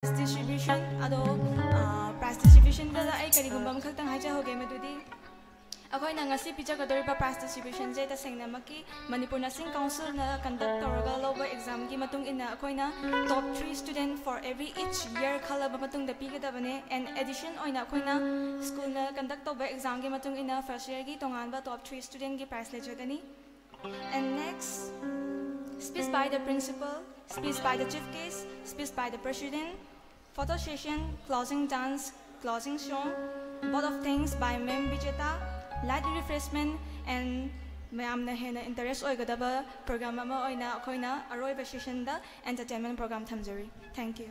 distribution ado price distribution da ai karigumba makhtang haja hoge madudi akoi na ngasi picha kadori pa price distribution je ta sengna maki Manipur Nursing Council na conduct toraga loba exam gi matung ina akoi na top 3 student for every each year khala ba matung da piga da bane and addition oina akoi na school na conduct toba exam gi matung ina first year gi tongan ba top 3 student gi prize le jodani. And next, speech by the principal, speech by the chief case, speech by the president, photo session, closing dance, closing show, both of things by Mem Bijeta, light refreshment, and Mayam na hena interest oigadaba program ama oina akoina aroi session da entertainment program thamjari. Thank you.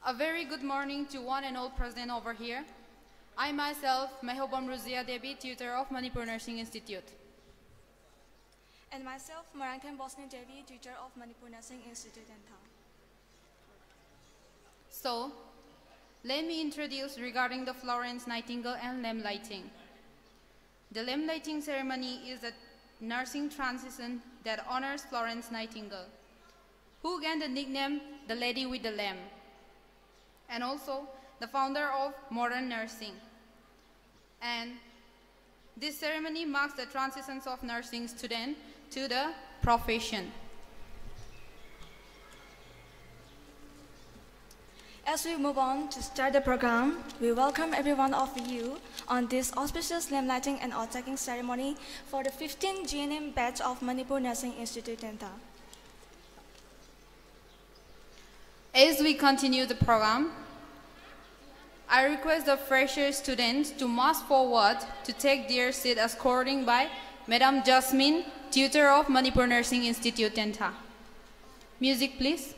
A very good morning to one and all present over here. I myself, Mehobam Ruzia Devi, tutor of Manipur Nursing Institute. And myself, Marangkan Bosni Devi, tutor of Manipur Nursing Institute and Town. So, let me introduce regarding the Florence Nightingale and lamp lighting. The lamp lighting ceremony is a nursing transition that honors Florence Nightingale, who gained the nickname the Lady with the Lamp, and also the founder of modern nursing. And this ceremony marks the transitions of nursing student to the profession. As we move on to start the program, we welcome every one of you on this auspicious lamp lighting and out-taking ceremony for the 15th GNM batch of Manipur Nursing Institute Tenta. As we continue the program, I request the fresher students to march forward to take their seat escorting by Madam Jasmine, tutor of Manipur Nursing Institute Tenta. Music, please.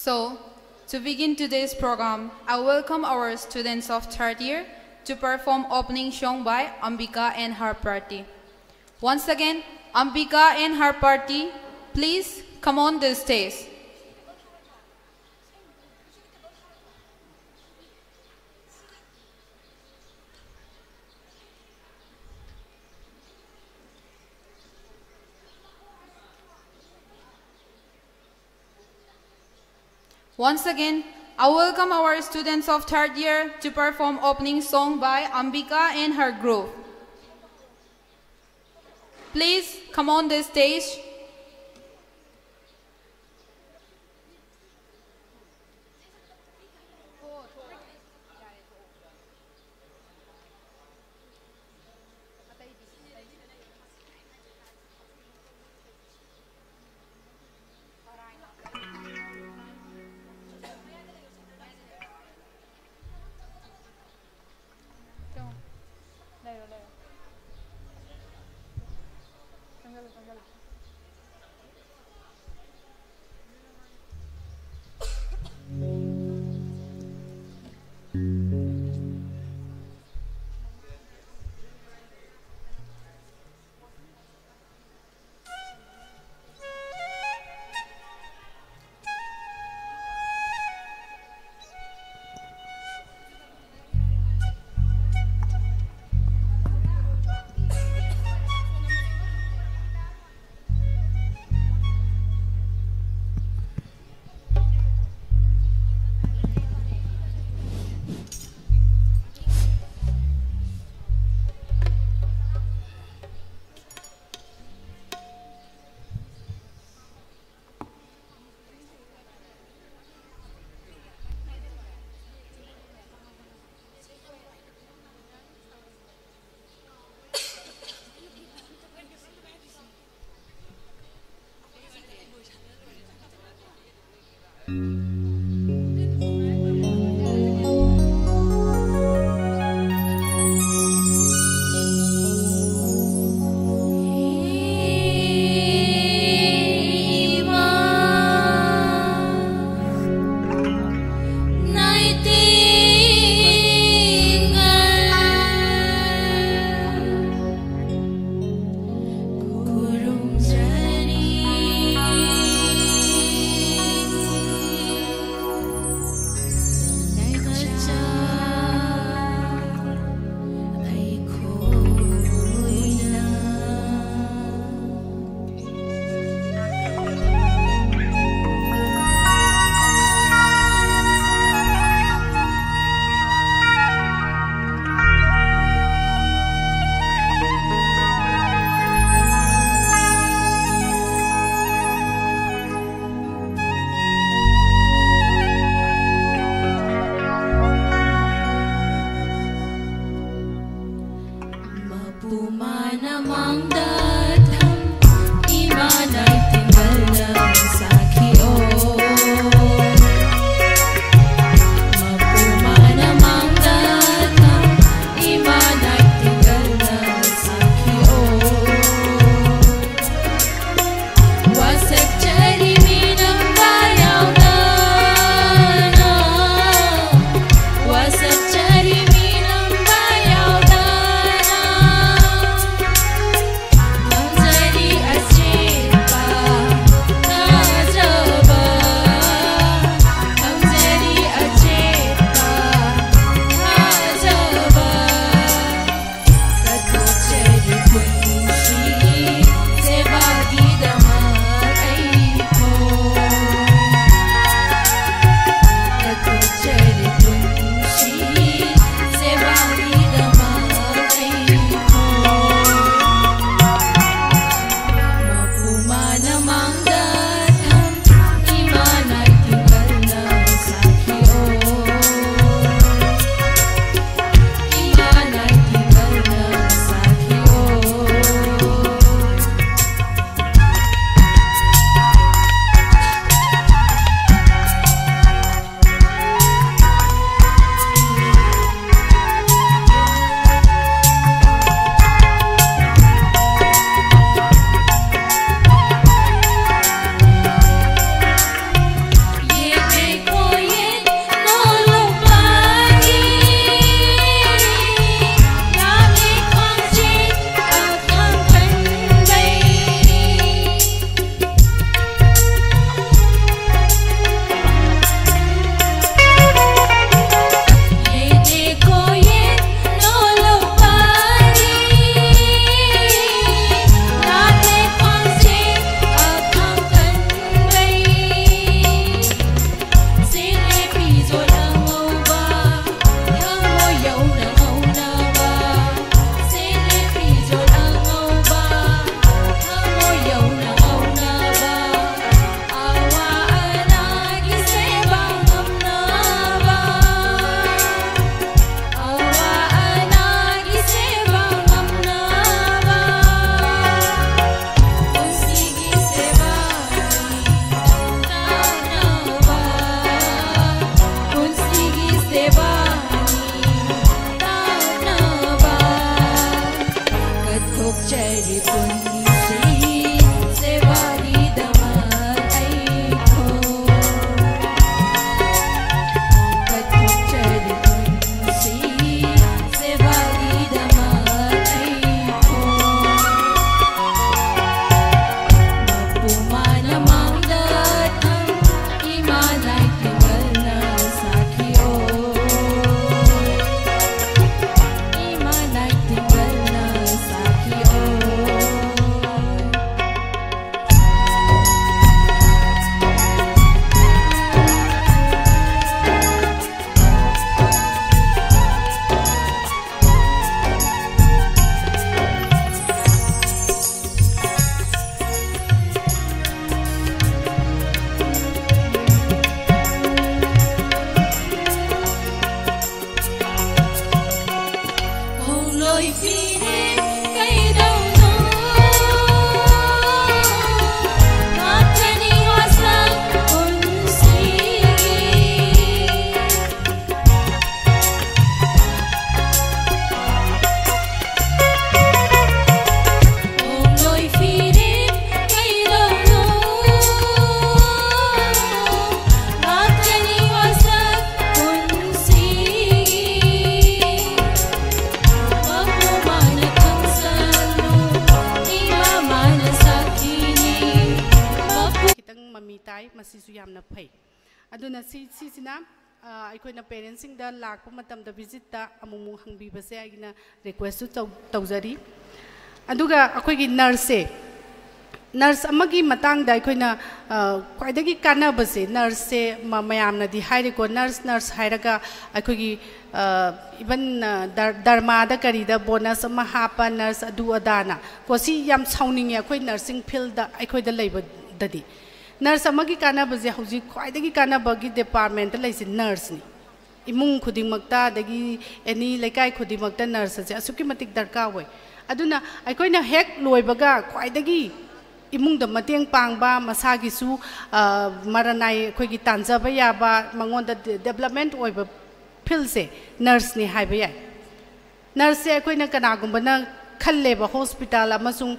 So, to begin today's program, I welcome our students of third year to perform opening song by Ambika and her party. Once again, Ambika and her party, please come on the stage. Once again, I welcome our students of third year to perform opening song by Ambika and her group. Please come on the stage. अखोना पेरेंट्सिंग दा लाखप मतम दा visit दा अमुमु हंगबीबसे आगिना request तौजरी अदुगा अखोगी nurse अमगी Matang दा अखोना क्वाइदगी कानाबसे nurse से मयामनदी हाइरेको nurse हाइरगा अखोगी even दरमादा करीदा bonus अमा हापा nurse अदु Adana Kosi याम साउनिंग अखोई nursing field दा अखोइदा लेबददी नर्स अमगी कानाबजे हौजी ख्वाइदगी कानाबगी डिपार्टमेंट लैसे नर्स नि इमुंग खुदिमक्ता दगी एनी लेकाय खुदिमक्ता नर्स से असुकी मतिक दरकार होय अदुना अखोइना हेक लोइबगा ख्वाइदगी इमुंग द मतेंग पांगबा मसागिसु मरनाय अखोइगी तांजाबा याबा मंगोंदा डेवलपमेंट ओइबा फील्ड से नर्स नि हाइबा याय नर्स से अखोइना कनागुंबना खल्लेबा हॉस्पिटल अमसुंग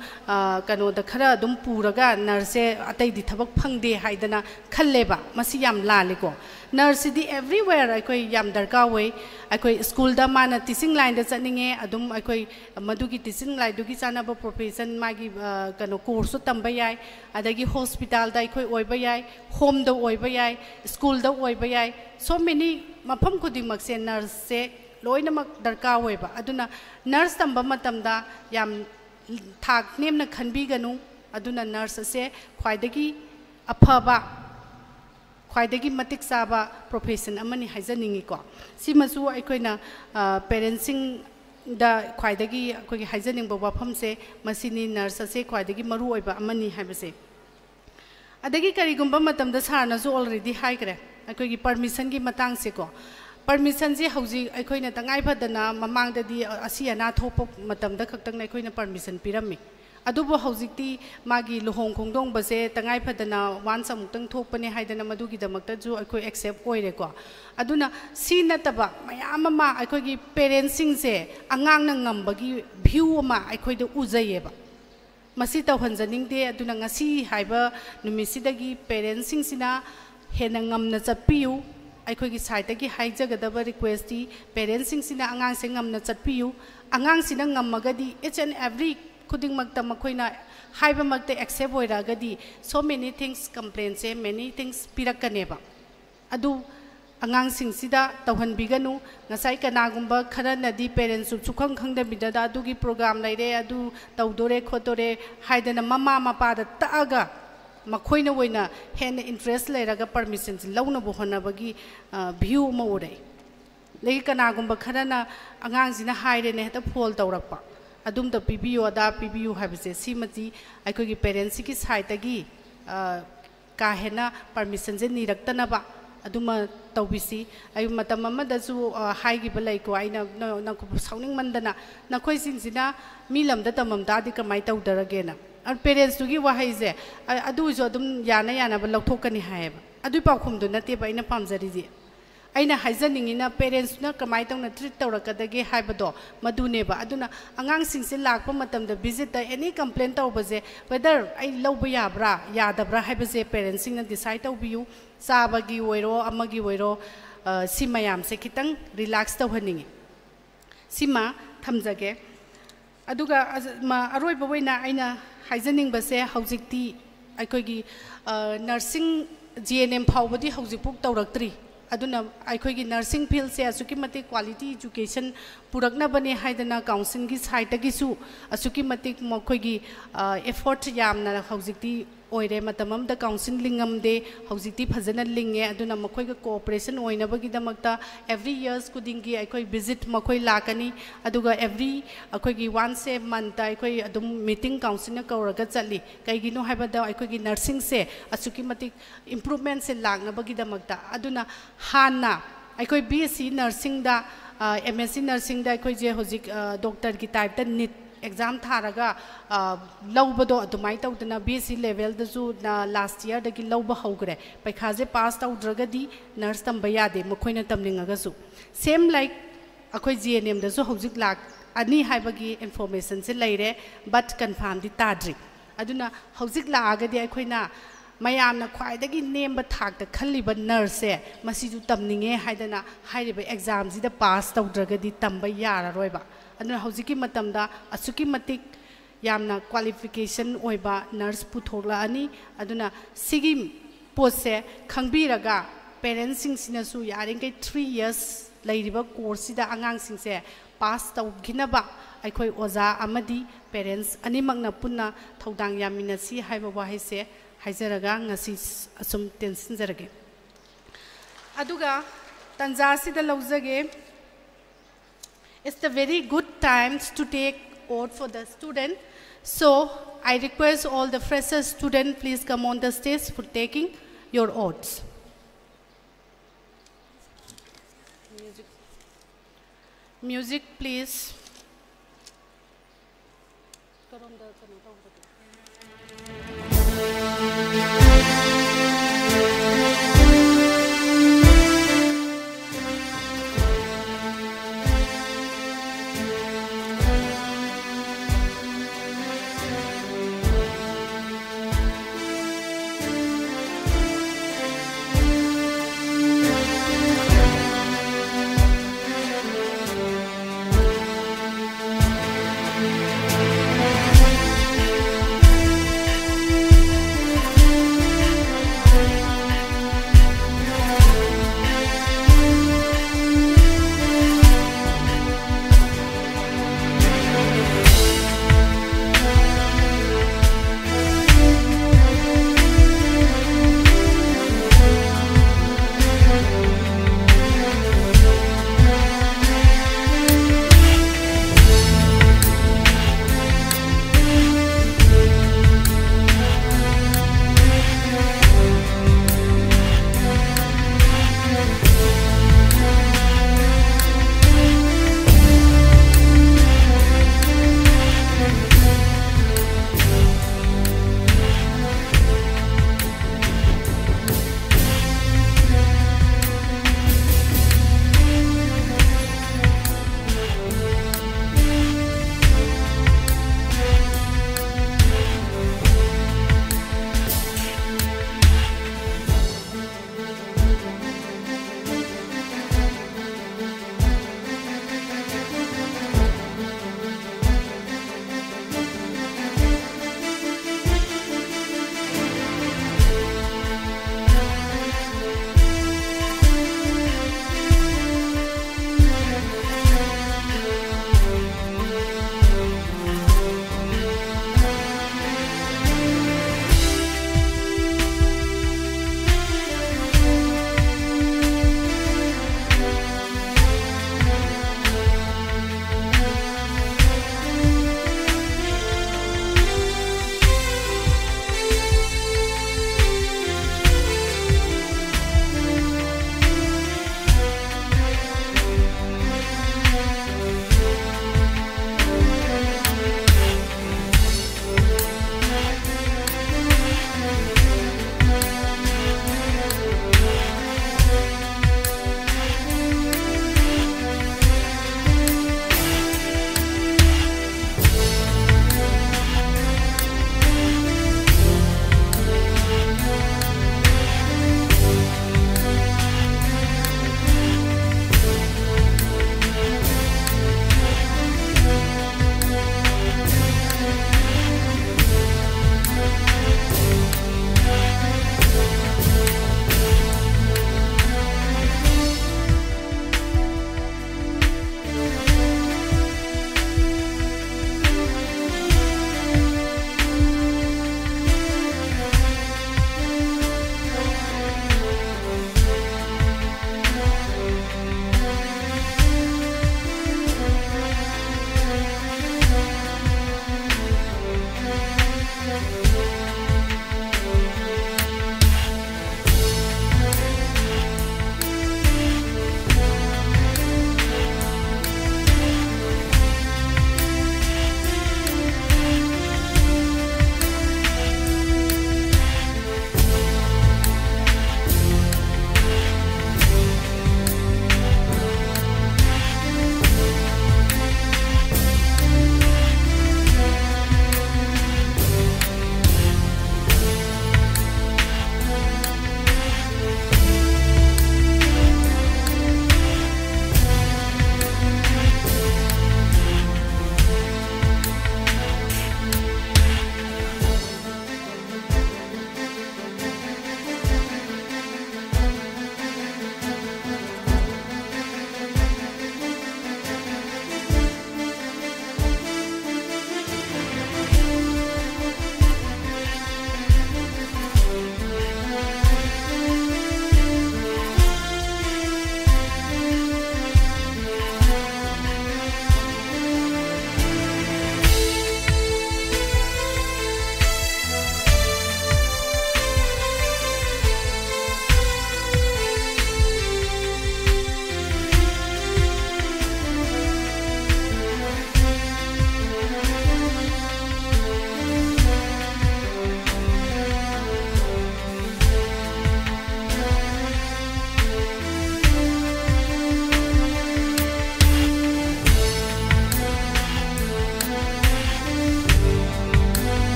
कनोदा खरा अदुम पुरगा नर्से अतैदि थबक फंगदे हाइदना खल्लेबा मसी याम लालेको नर्स दी एवरीवेयर अखोई याम दरकार होय अखोई स्कूल दा माना टीचिंग लाइन दा चनिंगे अदुम अखोई मदुगी टीचिंग लाइन दुगी चानाबा प्रोफेशन मागी कनो कोर्स तंबा याय अदगी हॉस्पिटल दा अखोई ओइबा याय होम दा ओइबा याय स्कूल दा ओइबा याय सो मेनी मफम खुदिमक से नर्स से लोइनमक दरकार होइबा अदुना नर्स तंबा मतमदा याम थाक नेमना खनबीगनु अदुना नर्स से ख्वाइदगी अफबा ख्वाइदगी मतिक साबा प्रोफेशन अमनि हाइजनिंगिको सिमसु अखोइना पेरेंट्सिंग दा ख्वाइदगी अखोइगी हाइजनिंग वफम से मसिनी नर्स से ख्वाइदगी मरु ओइबा अमनि हाइबसे अदगी करिगुंबा मतमदा सारनासु ऑलरेडी हाइग्रे अखोइगी परमिशन की मतंग से को परमिशन से हौजी अखोइना तंगाई फदना ममांगददी असी अना थोप मतमदा खक्तंग अखोइना परमिशन पिरम्मी अदुबो हौजिक्ति मागी लुहोंग खोंगदोंग बसे तंगाई फदना वान समुक्तंग थोपने हाइदना मदुगी दमक्ता जो अखोइ एक्सेप्ट ओइरेको अदुना सी नतबा मयाम मा अखोइगी पेरेंट्सिंग से अंगांगना ngambagi view अमा अखोइदो उजैयेबा मसी तौहनजनिंगदे अदुना ngasi हाइबा नुमिसिदगी पेरेंट्सिंग सिना हेना ngamna चप्पियु अखोइगी साइडगी हाइजगदबा रिक्वेस्ट पेरेंट्सिंग सिना अंगांग से ngamna चप्पियु अंगांग सिना ngamagadi each and every खुदिंगमक्ता मखोइना हाइबमक्ता एक्सेप्ट होइरागदी so many things complain so many things पिरकनेबा अदु अंगांग सिंगसिदा तौहनबिगनु ngасai कनागुंबा खरनदी पेरेंट्स सुखंग खंगदबिदा अदुगी प्रोग्राम लैरे अदु तौदोरे खोतोरे हाइदना ममा मपादा तागा मखोइना वइना हेन इंटरेस्ट लैरागा परमिशन लौना बोहनबगी व्यू मोरे लेकि कनागुंबा खरना अंगांग सिना हाइरेने हेता फोल तौरकपा अदुम द पीबीयू अदा पीबीयू हाबसे सिमजी अखोगी पेरेंट्स की साइडगी का हेना परमिशन जे निरक्तनबा अदुमा तौबिसी अय मतम अमदसु हाइगिबा लैको आइना नखु साउनिंग मंदना नखोइ सिंसिना मिलमदा तमम दादि कमाइ तौदरगेना पेरेंट्स तुगी वहाइजे अदुजो अदुम याना यानाबा लौथोकनी हायबा अदुइ पाखुमदु नतेबा आइना पामजरिजी अइना हाइजनिंगिना पेरेंट्स ना कमाइ तौना ट्रीट तौरकदगे हाइबदो मदुनेबा अदुना अंगांग सिंगसे लाखपा मतमदा विजिट दा एनी कंप्लेन तौबजे वेदर आई लौबा याब्रा यादब्रा हाइबजे पेरेंट्स सिंगना डिसाइड तौबियु चाबगी ओइरो अमगी ओइरो सिमयाम से खितंग रिलैक्स तौहनिंगी सिमा थमजगे अदुगा अरोइबा वइना आइना हाइजनिंग बसे हौजिक्ति ꯑꯩꯈꯣꯏꯒꯤ ꯅꯔꯁꯤꯡ GNM ꯐꯥꯎꯕꯗꯤ ꯍꯧꯖꯤꯛꯐꯥꯎ ꯇꯧꯔꯛꯇ꯭ꯔꯤ ꯑꯗꯨꯅ ꯑꯩꯈꯣꯏꯒꯤ ꯅꯔꯁꯤꯡ ꯐꯤꯜꯁꯦ ꯑꯁꯨꯛꯀꯤ ꯃꯇꯤꯛ ꯀ꯭ꯋꯥꯂꯤꯇꯤ ꯏꯖꯨꯀꯦꯁꯟ ꯄꯨꯔꯛꯅꯕꯅꯦ ꯍꯥꯏꯗꯅ ꯀꯥꯎꯟꯁꯤꯜꯒꯤ ꯁꯥꯏꯠꯇꯒꯤꯁꯨ ꯑꯁꯨꯛꯀꯤ ꯃꯇꯤꯛ ꯃꯈꯣꯏꯒꯤ ꯑꯦꯐꯣꯔꯠ ꯌꯥꯝꯅ ꯍꯧꯖꯤꯛꯇꯤ ꯑꯣꯏꯔꯦ ꯃꯇꯝ ꯑꯃꯗ ꯀꯥꯎꯟꯁꯤꯜ ꯂꯤꯡꯉꯝꯗꯦ ꯍꯧꯖꯤꯛꯇꯤ ꯐꯖꯅ ꯂꯤꯡꯉꯦ ꯑꯗꯨꯅ ꯃꯈꯣꯏꯒ ꯀꯣꯑꯣꯄꯔꯦꯁꯟ ꯑꯣꯏꯅꯕꯒꯤꯗꯃꯛꯇ ꯑꯦꯚ꯭ꯔꯤ ꯏꯌꯔꯁ ꯈꯨꯗꯤꯡꯒꯤ ꯑꯩꯈꯣꯏ ꯚꯤꯖꯤꯠ ꯃꯈꯣꯏ ꯂꯥꯛꯀꯅꯤ ꯑꯗꯨꯒ ꯑꯦꯚ꯭ꯔꯤ ꯑꯩꯈꯣꯏꯒꯤ ꯋꯥꯟꯁ ꯑꯦ ꯃꯟꯇ ꯑꯩꯈꯣꯏ ꯑꯗꯨꯝ ꯃꯤꯇꯤꯡ ꯀꯥꯎꯟꯁꯤꯜꯅ ꯀꯧꯔꯒ ꯆꯠꯂꯤ ꯀꯩꯒꯤꯅꯣ ꯍꯥꯏꯕꯗ ꯑꯩꯈꯣꯏꯒꯤ ꯅꯔꯁꯤꯡꯁꯦ ꯑꯁꯨꯛꯀꯤ ꯃꯇꯤꯛ ꯏꯝꯄ꯭ꯔꯨꯚꯃꯦꯟꯁꯦ ꯂꯥꯛꯅꯕꯒꯤꯗꯃꯛꯇ ꯑꯗꯨꯅ ꯍꯥꯟꯅ ꯑꯩꯈꯣꯏ BSc ꯅꯔꯁꯤꯡꯗ MSc ꯅꯔꯁꯤꯡꯗ ꯑꯩꯈꯣꯏꯁꯦ ꯍꯧꯖꯤꯛ ꯗꯣꯛꯇꯔꯒꯤ ꯇꯥꯏꯞꯇ ꯅꯤꯠ एग्जाम थारगा लौबदो अदुमाई तौदना BSc लेवल दसु लास्ट ईयर दगी लौब हौग्रे पैखाजे पास तौद्रगदी नर्स तंब यादे मखोइना तमनिंगगसु सेम लाइक अखोइ GNM दसु हौजिक लाक अनि हाइबगी इन्फॉर्मेशन से लैरे बट कन्फर्म दि ताद्रि अदुना हौजिक लागदी अखोइना मयामना ख्वाइदगी नेमबा थाकता खल्लिबा नर्स से मसिजु तमनिंगे हाइदना हाइरिबा एग्जाम जिदा पास तौद्रगदी तंब यारारोइबा अदुना हौजिकी मतमदा असुकी मतिक यामना क्वालिफिकेशन ओइबा नर्स पुथोगलानी अदुना सिगी पोसे खंगबिरगा पेरेंट्स सिंगसिनसु यारिंगै 3 इयर्स लैरिबा कोर्स सिदा आंगांग सिंगसे पास तौगिनबा अखोइ ओजा अमदी parents अनिमगना पुन्ना थौदांग यामिनसी हाइबा वाहिसे हाइजरगा ngasi asum tensin jarage aduga tanjasida lawjage it's the very good times to take oath for the student. So I request all the fresher students, please come on the stage for taking your oaths. Music, please.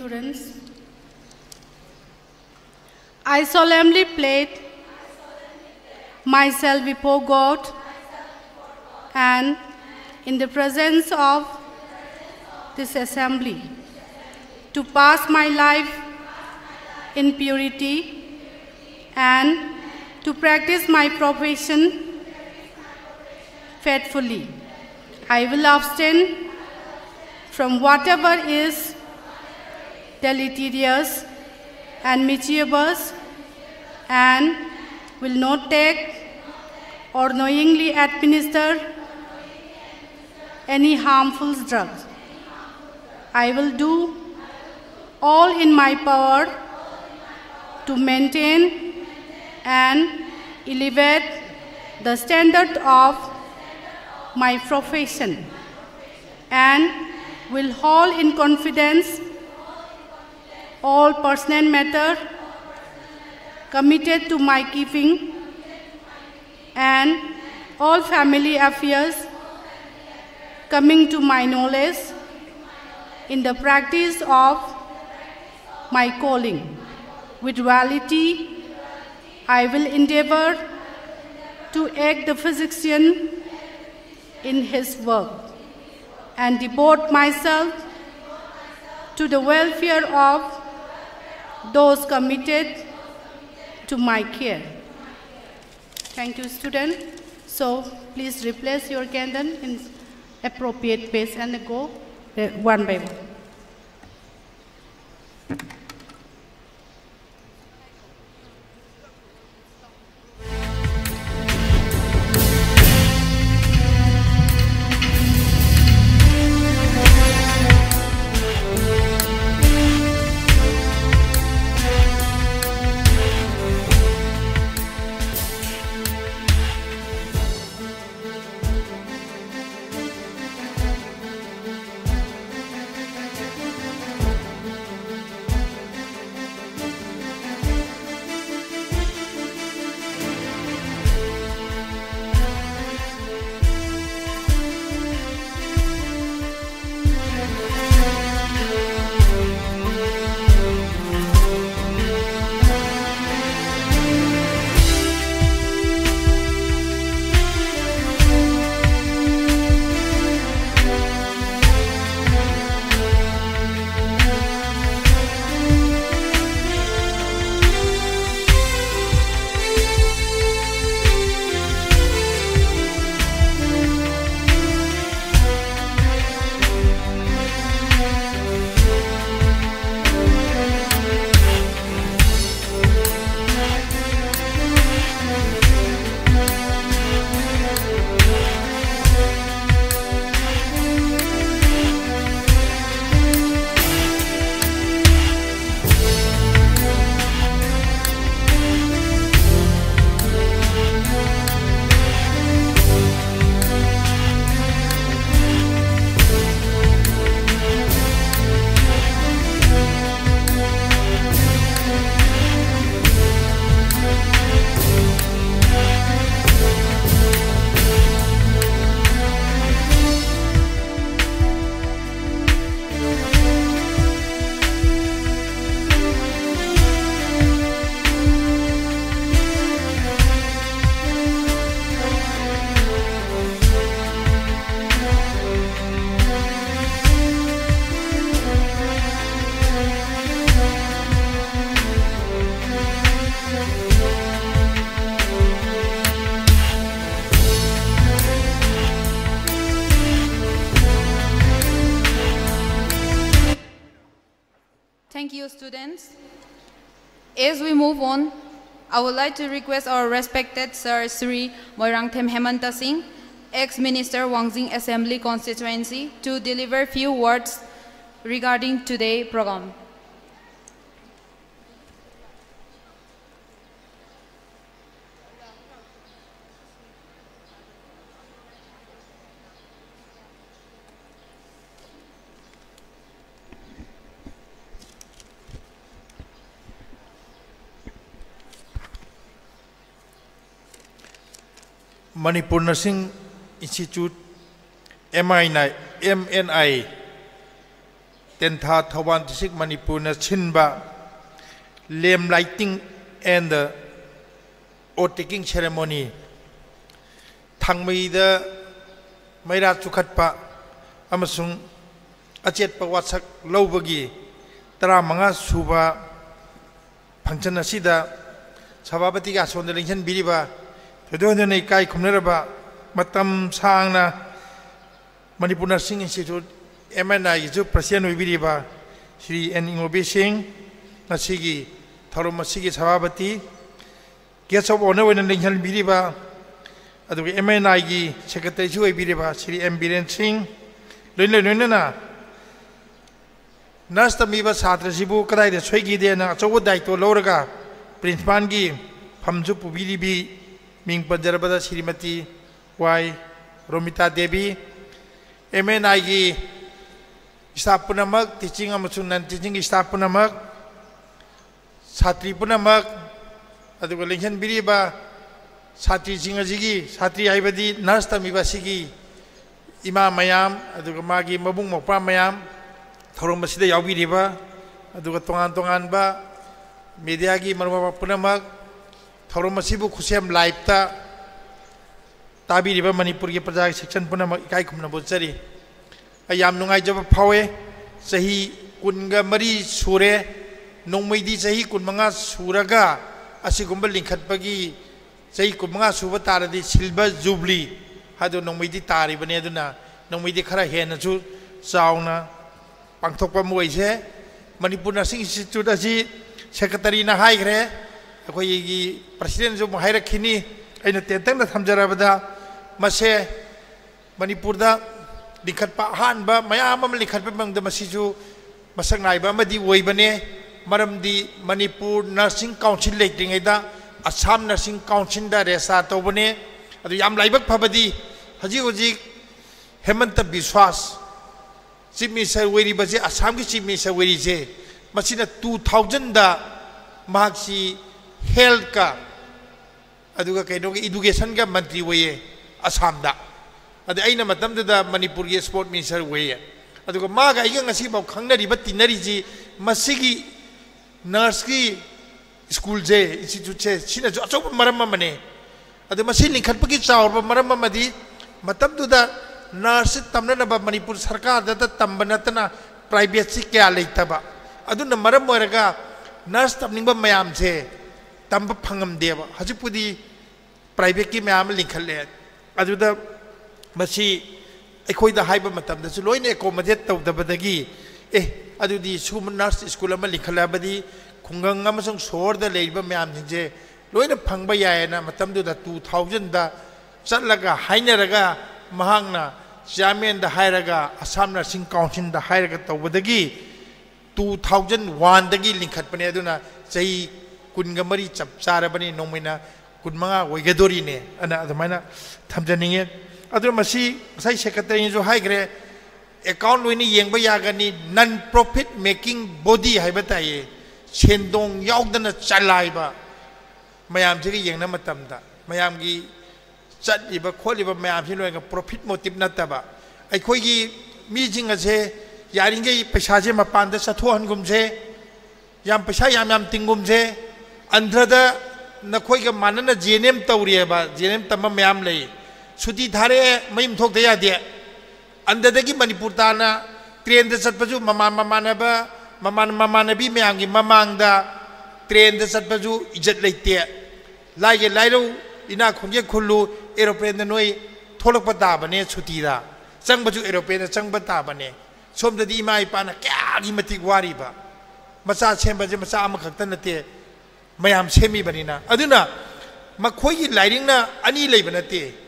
students. I solemnly pledge myself before God and in the presence of this assembly to pass my life in purity and to practice my profession faithfully. I will abstain from whatever is deleterious and mischievous and will not take or knowingly administer any harmful drugs. I will do all in my power to maintain and elevate the standard of my profession and will hold in confidence all personal matters committed to my keeping and all family affairs coming to my knowledge in the practice of my calling. With reality, I will endeavor to aid the physician in his work and devote myself to the welfare of those committed to my care. Thank you, student. So please replace your candle in appropriate place and go one by one. Thank you, students. As we move on, I would like to request our respected Sir Sri Moirangthem Hemanta Singh, ex-Minister Wangjing Assembly Constituency, to deliver few words regarding today's program. Manipur Nursing Institute MNI Tentha Thawban District Manipur na chinba lamp lighting and the oath taking ceremony thangmei maira chukhatpa amasung achetpa watsak lobagi tara manga suba function asida sababati ga sonda lingchen biriba thedone nei kai khumneraba matam sangna Manipur Nursing Institute MNI is President Vibiriba Sri N. Ingobi Singh Nasigi Tharumasigi Sababati Guest of Honor when Lincoln Biriba at the MNI Secretary Biriba Sri M. Biren Singh Luna Nasta Miba Satra Zibu Kadai the Swagi Dena Chowadai to Loraga Prince Pangi Pamjupu Biribi Ming Panjarabada Srimati Y. Romita Devi MNI staff punamak teaching amasung non teaching staff punamak satri punamak aduga lengchen biriba satri jingajigi satri haibadi nurse tamiba sigi ima mayam aduga magi mabung mokpa mayam thorong masida yaubiriba aduga tongan ba media gi marwa punamak thorong masibu khusem live ta tabiriba Manipur gi praja section punamak ikai khumna bojari ayam nungai jaba phawe sahi kunga mari sure nongmeidi sahi kunmanga suraga asigumba lingkhatpagi sahi kunmanga suba taradi silver jubilee hadu nongmeidi tari bane aduna nongmeidi khara hena chu chauna pangthokpa moise Manipur Nursing Institute asi secretary na haigre akoi gi president ju hairakhini aina tentang na thamjarabada mase Manipur da Likhatpa hanba mayam am likhatpa mangda masiju masak naiba amadi oibane maramdi Manipur Nursing Council leitringaida Assam Nursing Council da resa tobane adu yam laibak phabadi haji Hemanta Biswas Chief Minister weri baje Assam ki Chief Minister weri je masina 2000 da mahaksi health ka aduga kaino education ka mantri oye Assam da Ada aina matam da Manipur ge sport minister we aduga maga iga ngasi bau khangnari ba tinari ji masigi nurse ki school je institute che sina jo achop maram mane adu masi lingkhat pa ki chaur ba maram madi matam da nurse tamna na ba Manipur sarkar da tambana tana private si kya leita ba adu na maram moraga nurse tamning ba mayam je tamba phangam deba hajipudi private ki mayam lingkhalle adu da Masi ekoida haiba matam da loine accommodate tawdabadagi adudi sum nurse school ama likhalabadi khungang amasung sor da leiba mayam je loine phangba yaena matam da 2000 da chatlaga hainaraga mahangna chairman da hairaga Assam Nursing Council da hairaga tawbadagi 2001 dagi linkhatpane aduna chai kunga mari chap charabani nomina kunmanga oigadori ne ana adamaina thamjaninge Adu masih saya secretary jo haigre account loini yengba yagani non profit making body haibatai sendong yaudana chalaiba mayam ji yengna matamda mayam gi chatiba kholiba mayam ji loinga profit motive nataba aikoi gi mi jinga je yaringe paisa je mapan da sathohan gumje yam paisa yam tingum je andhra nakhoi ga manana JNM tawrieba JNM tamma mayam lei Suti thare mayim thok daya dia anda dagi Manipur tana train da satpaju mamanabi meangi mamang da train da satpaju ijat leite laige lairo ina khongye khullu aeroplane da noi tholok pata bane suti da changbaju aeroplane da changba ta bane som da di mai pana kya gi mati wari ba macha sembaje macha am khakta nate mayam semi banina aduna makhoi gi lighting na ani leibanate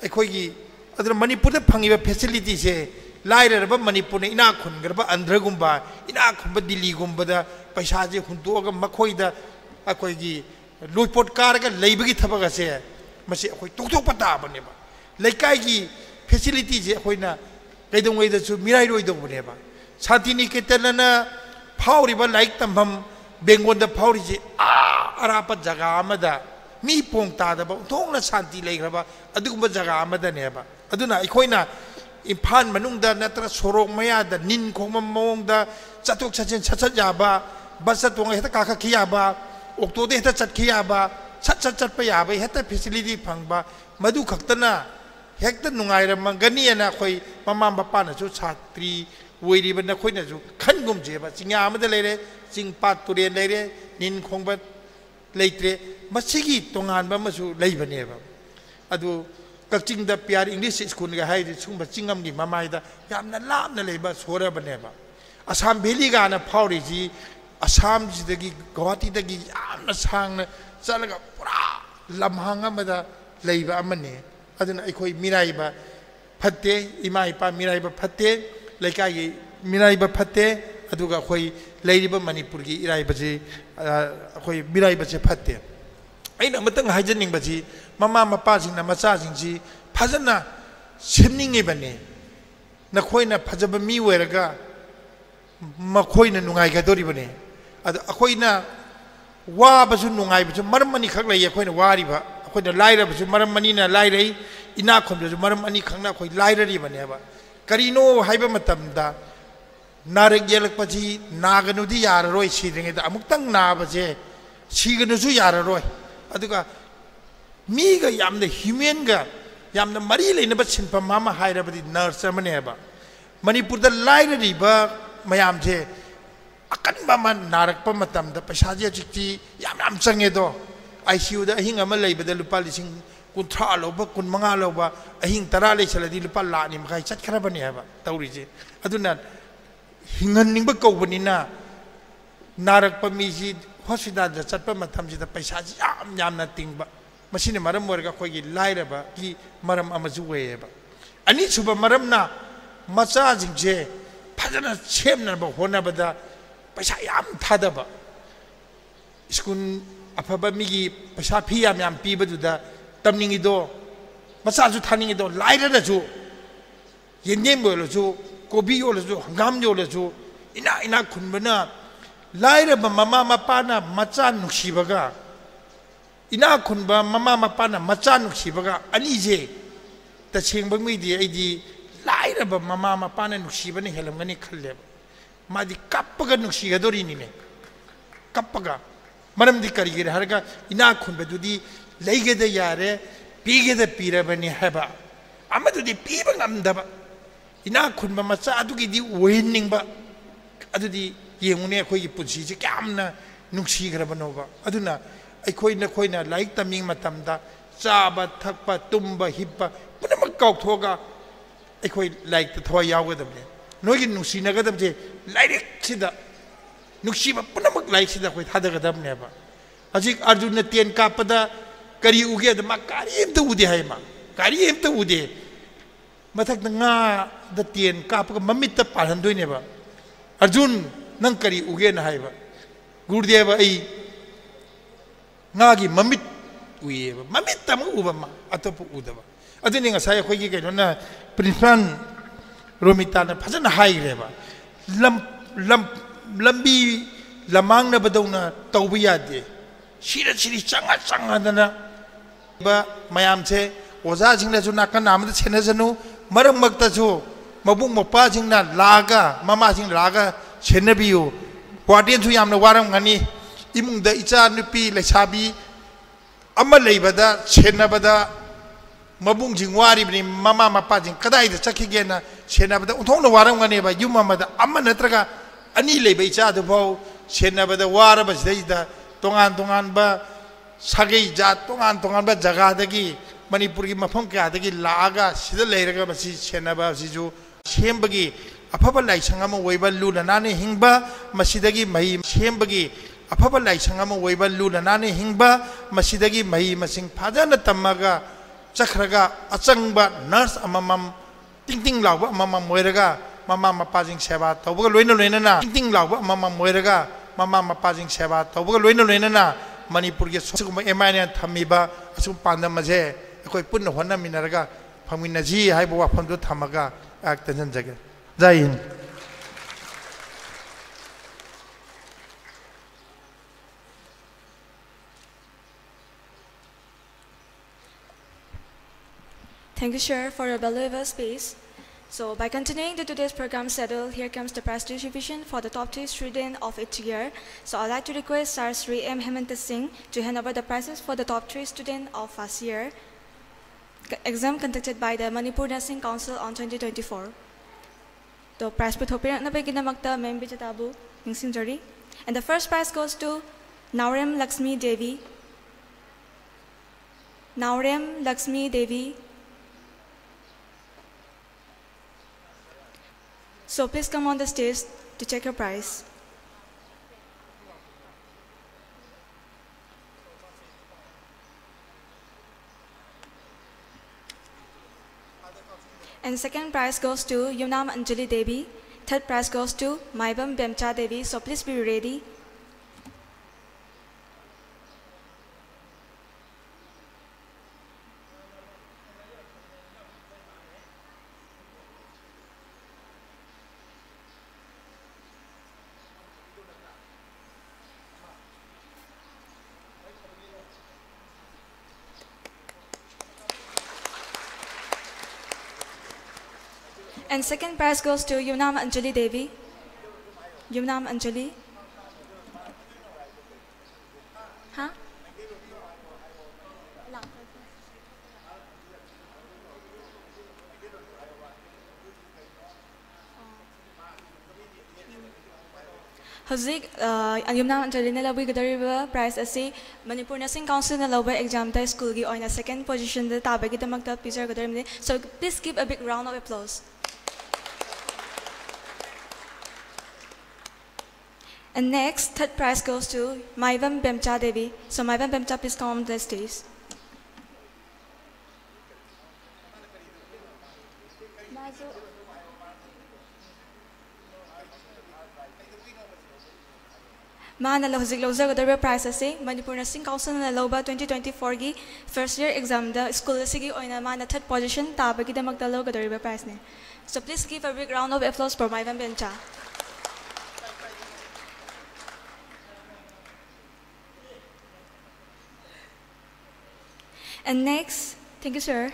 Ekoigi adra Manipur da phangiba facility se laira ba Manipur ne ina khungarba Andhra gumba ina khumba Delhi gumba da paisa je hunto ga makhoi da akoigi loipot kar ga leibagi thabaga se masi akoi tok pata bane ba leikai gi facility je hoina kaidong wei da chu mirai roi do bane ba satini ketanana phauri ba like tambam Bengal da phauri je arapa jaga amada mi pong ta da ba thongna shanti leigraba adugumba jaga amada ne ba aduna ikoina Imphal मनुंगदा नत्र सोरोक मयादा निन खोम मौंगदा चतुक छचिन छछत याबा बस तोंग हेता काका खियाबा ओक्टोदे हेता चट खियाबा छत छत चट पे याबा हेता फैसिलिटी फंगबा मधु खक्तना हेक्ता नुंगाइरमगनी ना खोई ममा मपा नसु छात्री वोइरिबा नखोइनसु खनगुम जेबा चिंगा अमदा लेरे चिंग पात तुरेन लेरे निन खोंबा लेत्रे मसिगी तोंगानबा मसु लेइबनेबा अदु कक्चिंग द प्यार इंग्लिश स्कूल का है सुंब चिंगम की ममाइदा यामना लामना लेबा सोरबनेबा असम वैली गाना फाउरी जी असम जिदगी गुवाहाटी दगी यामना सांगना चलगा पूरा लम्हांग अमदा लेबा अमने अदुना अखोई मिराइबा फत्ते इमा इपा मिराइबा फत्ते लेकाई मिराइबा फत्ते अदुगा अखोई लेरिबा मणिपुर की इराइबजे अखोई मिराइबजे फत्ते अइना मतंग हाइजनिंगबजी ममा मपाजिंगना मचाजिंगजी फजना सेमनिंगेबने नखोइना फजब मी ओइरगा मखोइना नुंगाइगदोरिबने अदो अखोइना वाबसु नुंगाइबसु मरम मनी खक लई अखोइना वारिबा अखोइना लाइरबसु मरम मनीना लाइरई इना खोमजु मरम मनी खंगना अखोइ लाइररिबनेबा करिनो हाइबा मतमदा नारक येलकपजी नागनुदी याररोय सिरिंगेदा अमुक्तंग नाबजे सिगनुसु याररोय अदुगा मीगा यामने ह्यूमन गा यामने मरी लेनबा सिनफम मामा हाइरबदी नर्स अमनेबा मणिपुर द लाइररिबा मयामजे अकनबा मन नारकपा मतमदा पैसाजे चिक्ति याम याम चंगेदो आईसीयू द अहिंग अमा लेबदा लुपा लिसिंग 30 लोबा 15 लोबा अहिंग 10 लेसलदी लुपा लानि मखाइ चटखरबनेबा तौरिजे अदुना हिंगनिंगबा कौबनिना नारकपा मीजी हॉस्पिटल द चटपा मतमजिदा पैसाजी याम यामना तिंगबा मसीने मरम वर्गा खोगी लाइरबा की मरम अमजु वेबा अनि सुबा मरमना मचा जिंजे फजना सेमनबा होनबदा पैसा याम थादबा स्कूल अफबा मिगी पैसा फी याम याम पीबदुदा तमनिंगिदो मचाजु थानिंगिदो लाइरदजु येनेम बोलजु कोबी योलजु हंगाम योलजु इना इना खुनबना लाइरबा ममा मपाना मचा नुक्सिबगा इना खुनबा ममा मपाना मचा नुक्सिबगा अनीजे तसेंग बंगमीदी आइदी लाइरबा ममा मपाना नुक्सिबने हेलमगनी खल्लेबा मादी कप्पगा नुक्सिगदोरिनिने कप्पगा मरमदी करिगिरे हरगा इना खुनबदुदी लेगेदा यारे पीगेदा पीरबने हेबा अमदुदी पीबा ngamdaba इना खुनबा मचा अदुगिदी ओहिनिंगबा अदुदी येंगुने अखोई पुंसीजे क्यामना नुक्सिग्रबनोबा अदुना अखोइना लाइक तमिंग मतमदा चाबा थकपा तुम्बा हिप्पा पुनमक काउथोगा अखोई लाइक थवा यावगदबने नोगी नुक्सिनगदबजे लाइक सिदा नुक्सिबा पुनमक लाइक सिदा अखोई थादगदबनेबा हजिक अर्जुन तेन कापदा करी उगे द कारीमत उदे हाइमा कारीमत उदे मथक nga द तेन कापगा ममित पाहंदोइनेबा अर्जुन नंग करी उगे न हाइबा गुरुदेव आई नागी ममित उयेबा ममित तम उबमा अतप उदबा अदुनि nga sai khoi gi kaino na principal Romita न फजन हाइरेबा lambi lamang na badawna tawbi yade shira changa dana ba mayam se oza jingna ju nakan namda chena janu maram makta ju mabung mapa jingna laga mama jing laga chena biu guardian ju yamna waram ngani imung da icha nupi lesabi amma leibada chena bada mabung jing wari bni mama mapa jing kadai da chakige na chena bada uthong na waram ngani ba yuma mada amma natraga ani leiba icha du bau chena bada wara ba jida tongan ba sagai ja tongan ba jaga dagi manipur gi mafam ka dagi laaga sida leiraga basi chena ba siju sembagi afaba lai sangama woiba luna nane hingba masidagi mai sembagi afaba lai sangama woiba luna nane hingba masidagi mai masing phajana tamaga chakhraga achangba nurse amamam ting lawba amamam moiraga mama mapajing seba tawba loina na ting lawba amamam moiraga mama mapajing seba tawba loina na manipur ge suguma emane thamiba asum pandam maje akoi punna honna minaraga phamina ji haibo wafam do thamaga ak tanjan jage jai hind Thank you, sir, for your valuable space. So by continuing to today's program schedule, here comes the prize distribution for the top 3 students of each year. So I'd like to request Sir Sri M. Hemanta Singh to hand over the prizes for the top 3 students of first year exam conducted by the Manipur Nursing Council on 2024. The prize puthopirang na ginamagta Ma'am Bijatabu Ningsingjari. And the first prize goes to Naurem Lakshmi Devi. Naurem Lakshmi Devi. So please come on the stage to check your prize. And the second prize goes to Yunam Anjali Devi. Third prize goes to Maibam Bemcha Devi. So please be ready. And second prize goes to Yunam Anjali Devi. Yunam Anjali. Huh? Hozik, Yunam Anjali na labi gadariba prize asi Manipur Nursing Council na labi exam ta school gi oina second position da tabagi damagta picture gadarim. So please give a big round of applause. And next, third prize goes to Maivam Bemcha Devi. So Maivam Bemcha, please come on the stage. Ma na lohzik lohza gadar prize ase Manipur Nursing Council na loba 2024 gi first year exam da school sigi oina ma na third position tabagi da magdalo gadar prize ne. So please give a big round of applause for Maivam Bemcha. And next, thank you, sir.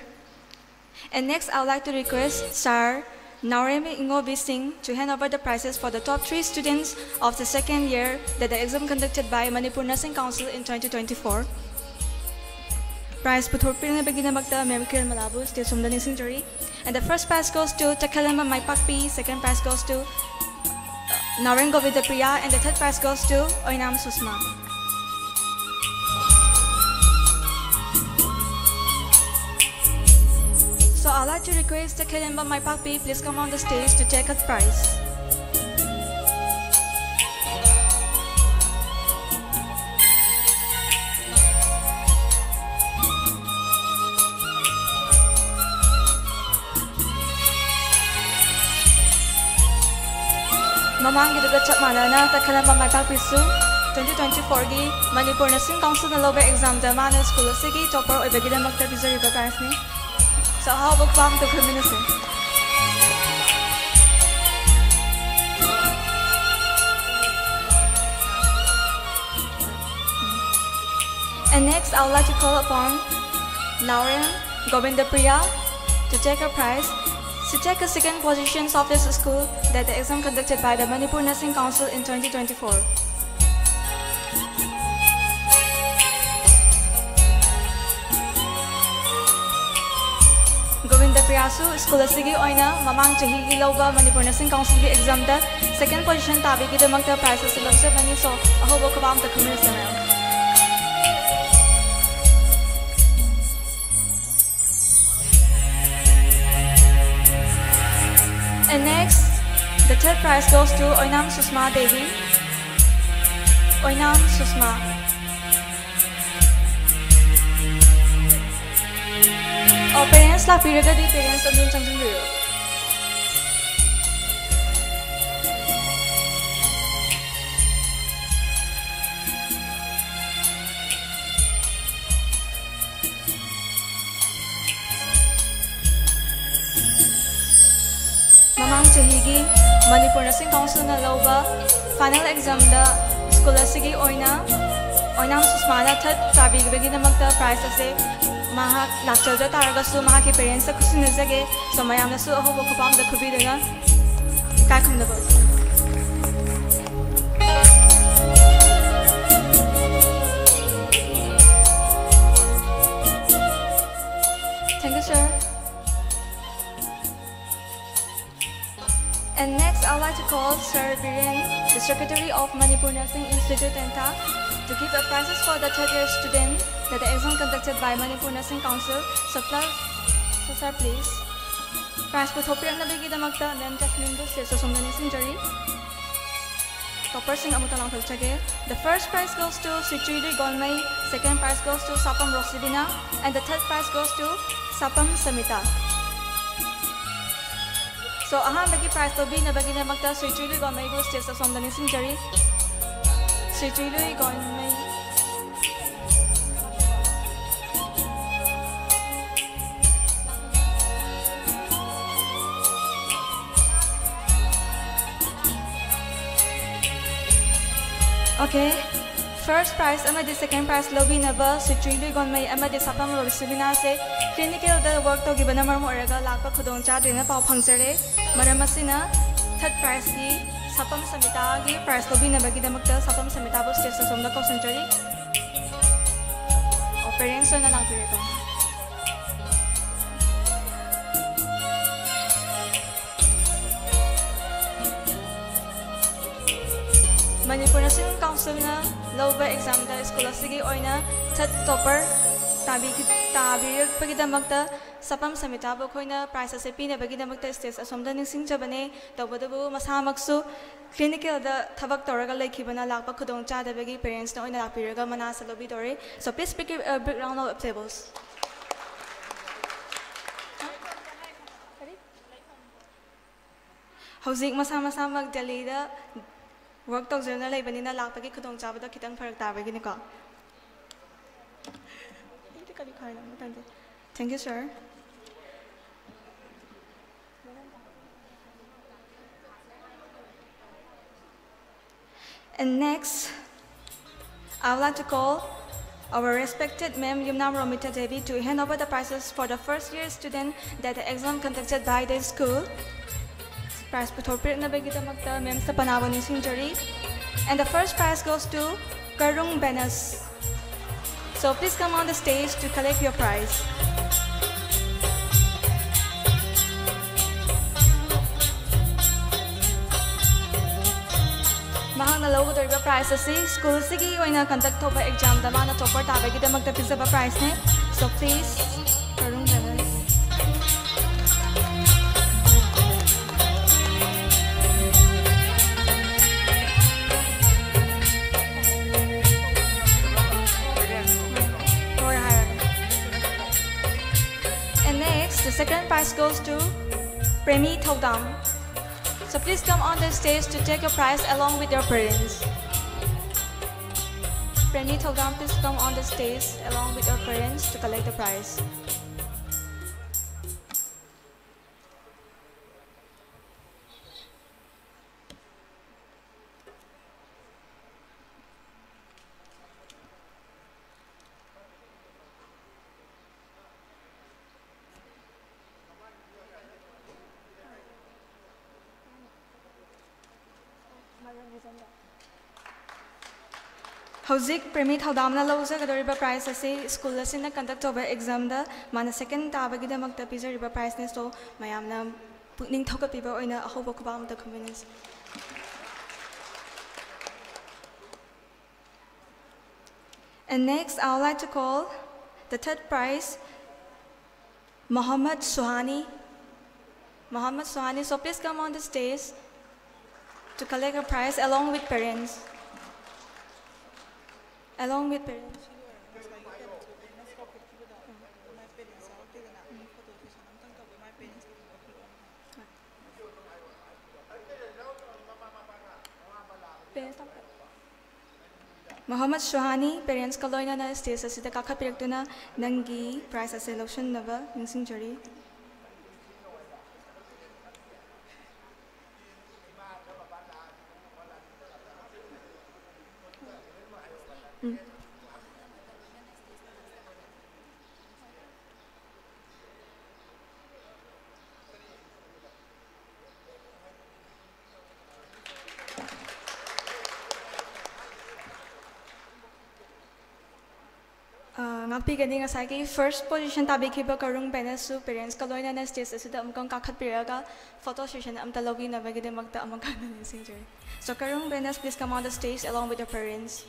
And next, I would like to request Sir Nauremi Ingobi Singh to hand over the prizes for the top 3 students of the second year that the exam conducted by Manipur Nursing Council in 2024. Prize Puthurpin na Baginamagta Memikir Malabus, the Sumdani Sinjuri. And the first prize goes to Takalama Maipakpi, second prize goes to Narengo Vidapriya, and the third prize goes to Oinam Susma. So I'd like to request the Kalimba Maipakpi, please come on the stage to check out prize. Mamang gidugat chap manana ta Kalimba Maipakpi su 2024 gi Manipur Nursing Council na loba exam da mana school sigi topper oibagida magta bizari ba prize ni. So how about Pam to Criminasi? And next, I would like to call upon Naurem Govindapriya to take a prize. She took a second position of this school that the exam conducted by the Manipur Nursing Council in 2024. Govinda Priyasu, school asigi oina mamang chahi gi loba Manipur Nursing Council gi exam da second position tabi gi damagta prizes si lobse bani so ahobo kabam ta khumil sana. And next, the third prize goes to Oinam Susma Devi. Oinam Susma. Oh, parents lah piraga di parents andun changjung dulu. Mamang chahigi Manipur Nursing Council na loba final exam da school asigi oina Oinam Susma na third sabi bagi na magta prize ase mahak lakjalja taragasu mahaki parents ta khusinajage so mayamna su ahobo khopam da khubiduna kai khumdaba Thank you, sir. And next, I'd like to call Sir Biren, the Secretary of Manipur Nursing Institute NTA, to give a prizes for the third year student that the exam conducted by Manipur Nursing Council. So, sir, please. Prize for Thopian Nabigi Damakta, then Jasmine Bush, so some injury. Toppers in Amutalang Chage. The first prize goes to Sichiri Gonmai, second prize goes to Sapam Rosibina, and the third prize goes to Sapam Samita. So, bagi prize to be na bagi na magta Sichiri Gonmai goes to some injury. Sichiri Gonmai. Okay, first prize amadi second prize lobby naba Sichiri Gonmai amadi Sapam Rosibina se clinical the work to give a number more lakpa khudong chadrina pau phangzare maramasina third prize ki Sapam Samita ki prize lobby naba ki damakta Sapam Samita bo stage sa somda concentrate parents na lang pire Manipur Nursing Council na loba exam da school asigi oina third topper tabi pagidamagta Sapam Samita bo khoina prize ase pina bagidamagta stage asomda ningsing jabane tawbadabu masamaksu clinical da thabak toraga lekhibana lakpa khudong cha da bagi parents na oina lakpiraga manasa lobby dore so please speak a big round of applause. Hojik masa mag Delhi da work to journal ay banina lakpa ki khudong chaba da kitang pharak tabe gini ko. Thank you, sir. And next, I would like to call our respected Ma'am Yumnam Romita Devi to hand over the prizes for the first year student that the exam conducted by the school. Prize Puthopir na bagita magta Ma'am sa Panawa ni Sinjari. And the first prize goes to Karung Benas. So please come on the stage to collect your prize. Mahang na logo deriba prize asi school sige oina conduct thoba exam da mana topper tabagi da magta pizaba prize ne. So please Karung Benas. The second prize goes to Premi Thodam. So please come on the stage to take your prize along with your parents. Premi Thodam, please come on the stage along with your parents to collect the prize. Hojik Premi Thodamna lauza kadoriba prize ase school asina conduct over exam da mana second tabagi da magta pizariba prize ne so mayamna putning thoka piba oina ahoba khobam da communities. And next I would like to call the third prize Muhammad Suhani. Muhammad Suhani, so please come on the stage to collect a prize along with parents. Along with parents. Muhammad Shuhani, parents kaloina na stage asida kakapiraktuna nangi prize ase lotion naba ningsing jari. ngakpigani ngasai first position tabikhiba karung benesu parents ka loina na stage asida amkang kakhatpiraga photo session amta logi na bagide magta amkan messenger. So karung benes, please come on the stage along with your parents.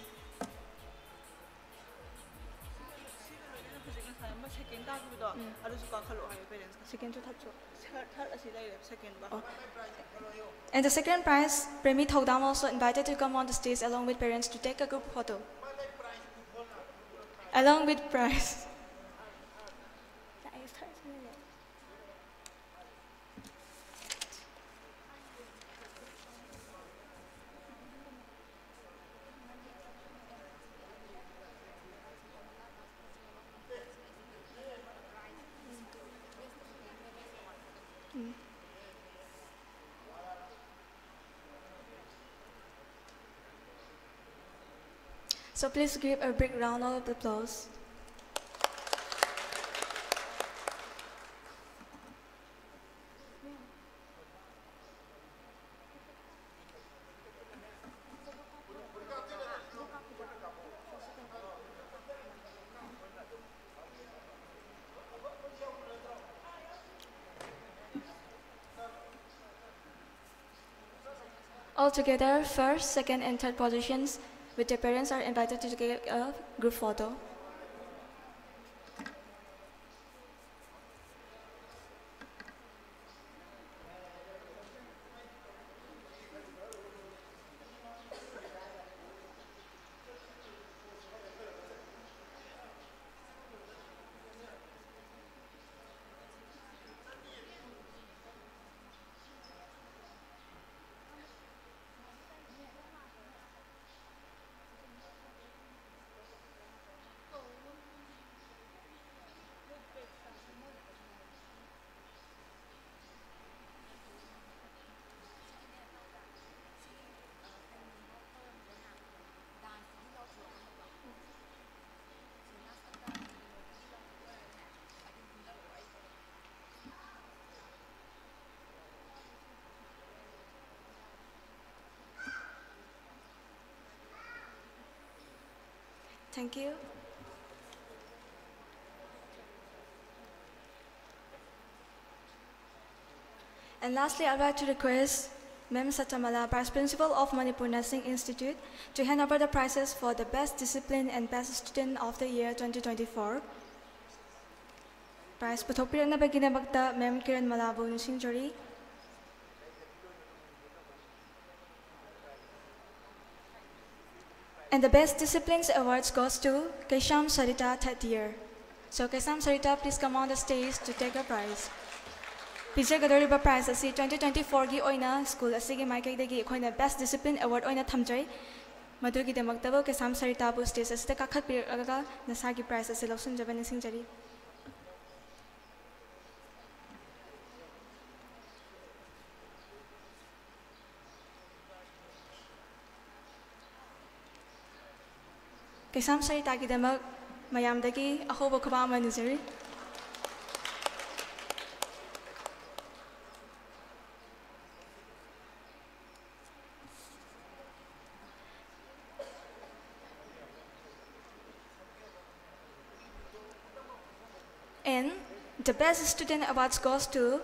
And the second prize, Premi Thodam also invited to come on the stage along with parents to take a group photo. Along with prize. So please give a big round of applause. Altogether, first, second, and third positions with their parents are invited to take a group photo. Thank you. And lastly, I'd like to request Mem Satamala, Vice Principal of Manipur Nursing Institute, to hand over the prizes for the Best Discipline and Best Student of the Year 2024. Prize Puthopirang na baginabagta Mem Kiran Malabo Nusingjori. And the Best Disciplines Awards goes to Kaisham Sarita, 3rd year. So Kaisham Sarita, please come on the stage to take a prize. Pizza Gadoriba Prize asi 2024 gi oina school asigi maikai dagi khoina Best Discipline Award oina thamjai. Madugi demaktabu Kaisham Sarita bu stage asida kakhat piraga nasagi prize asi lawsun jabani singjari. Kaisham Sarita gi demak mayam dagi ahoba khaba manujari. And the Best Student Awards goes to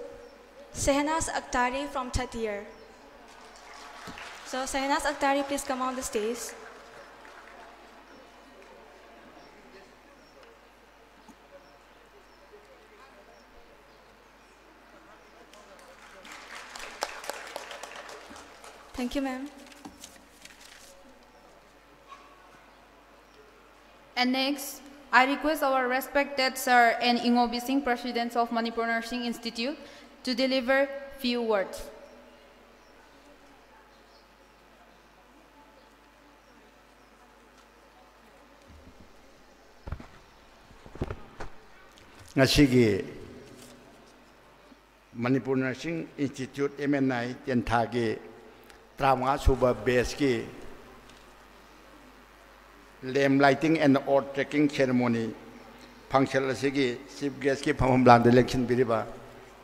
Sehnaz Akhtari from 3rd year. So Sehnaz Akhtari, please come on the stage. Thank you, ma'am. And next, I request our respected Sir and Ingo Bising, Presidents of Manipur Nursing Institute, to deliver few words. Ngasigi Manipur Nursing Institute MNI Tentagi Tramga Suba Beski Lem lighting and order tracking ceremony function asigi chief guest ki pham bland election biriba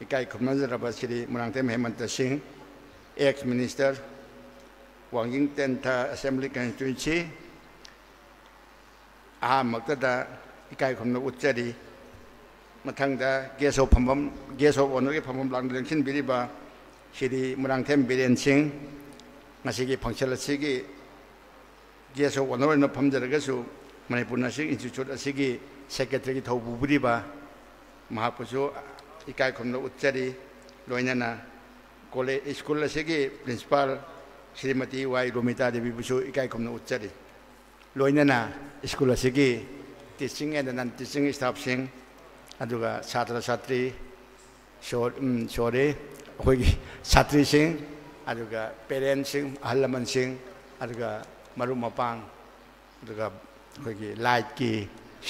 ikai khumnazaraba siri Murangtem Hemanta Singh, ex minister Wangying 10th Assembly constituency aha maktada इकाई खुमना उच्चरी मथंगदा guest of honour के फमम लांग लेंखिन बिरिबा Shri Murangthem Biren Singh ngasi function असिगी गेस ऑफ ऑनर न फमजरगसु मणिपुर नर्सिंग इंस्टीट्यूट असिगी सेक्रेटरी थौबुबुरिबा महापुसु इकाई खुमना उच्चरी लोइनना कॉलेज स्कूल असिगी प्रिंसिपल श्रीमती वाई रोमिता देवी बुसु इकाई खुमना उच्चरी लोइनना स्कूल असिगी teaching and non teaching staff सिंह अदुगा छात्र छात्री सोरे अखोगी छात्री सिंह अदुगा पेरेंट्स सिंह अहल लमन सिंह अदुगा मरुम मपांग अदुगा अखोगी लाइट की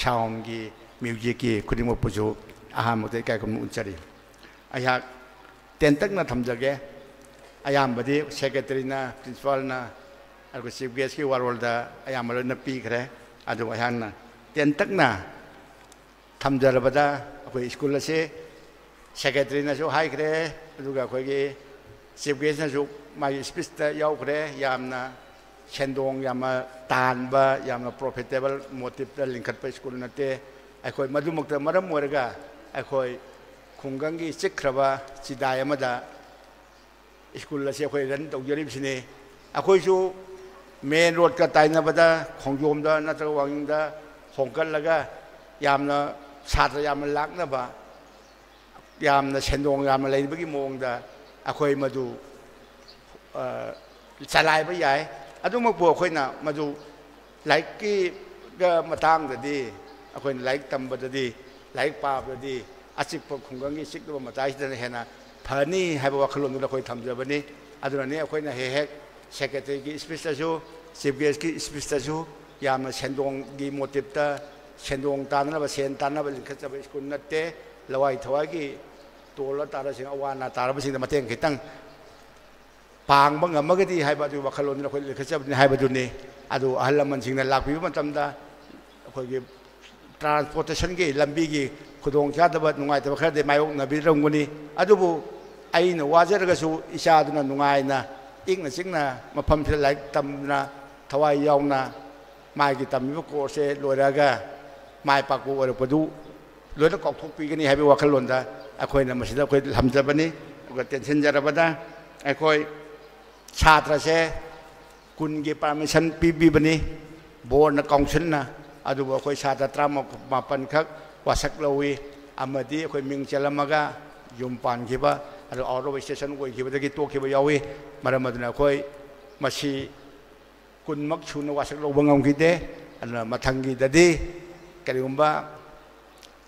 साउंड की म्यूजिक की खुदिमो पुजो अहामते कायकुम उनचरी अया टेंतकना थमजगे अयामबदी सेक्रेटरी ना प्रिंसिपल ना अदुगा चीफ गेस्ट की वारोलदा अयामलना पीखरे अदु अयाना टेंतकना थमजरबदा अखोई स्कूल से सेक्रेटरी ना जो हाइखरे अदुगा अखोगी चीफ गेस्ट ना जो मागी स्पीच ता याउखरे यामना सेंदोंग यामा तानबा यामना प्रॉफिटेबल मोटिव ता लिंखत स्कूल नते अखोई मदुमक्ता मरम मोरगा अखोई खुंगंगी चिखरबा चिदाय अमदा स्कूल से अखोई रन तौजरिबसिने अखोई जो मेन रोड का ताइनबदा खोंजोमदा नत्रग वांगिंगदा होंकलगा यामना छात्र याम लाक्नबा यामना सेंदोंग याम लेबगी मोंगदा अखोई मदु चलाइबा याय अदुमकबो अखोइना मदु लाइक की मतांगददी अखोइना लाइक तंबददी लाइक पाबददी अचिप खुंगंगी सिकदबा मताइदना हेना फनी हाइबा वखलोंदुला अखोइ थमजबनी अदुनाने अखोइना हेक सेक्रेटरी की स्पीच ताजु चीफ गेस्ट की स्पीच ताजु यामना सेंदोंगी मोटिवता सेंदोंग तानबा सेन तानबा लिखचबा स्कूल नते लवाई थवागी तोला तारासिंग अवाना तारबसिंग मतेंग खितंग पांगबा ngमगदी हाइबा दु वखलोन अखोइ लिखचबनि हाइबदुनि अदु अहल लमनसिंगना लाक्पिबा मतमदा अखोइगी ट्रांसपोर्टेशन की लंबी की खुदोंग चादबा नुंगाइतबा खरदे मायोक नबिरंगुनि अदुबु आइना वाजरगसु इसादुना नुंगाइना इगना चिंगना मफम से लाइक तमना थवाई यावना मागी तमिबा कोर्स लोरागा माय पाकु ओरपदु लोना कौथोकपीगनी हाइबे वखलोंदा अखोइना मसिदा अखोइ हमजबनी उगा टेंशन जरबदा अखोइ छात्र से कुनगी परमिशन पीबीबनी बोर्ड काउंसिल ना अदुबो अखोइ छात्र 38 खक वासक लवी अमदी अखोइ मिंग चलमगा युम पानखिबा अदु आउट ऑफ स्टेशन ओइखिबदगी तोखिबा यावी मरम अदुना अखोइ मसी कुनमक सुना वासक लौबा ngamखिदे अदुना मथंगी ददी करिगुम्बा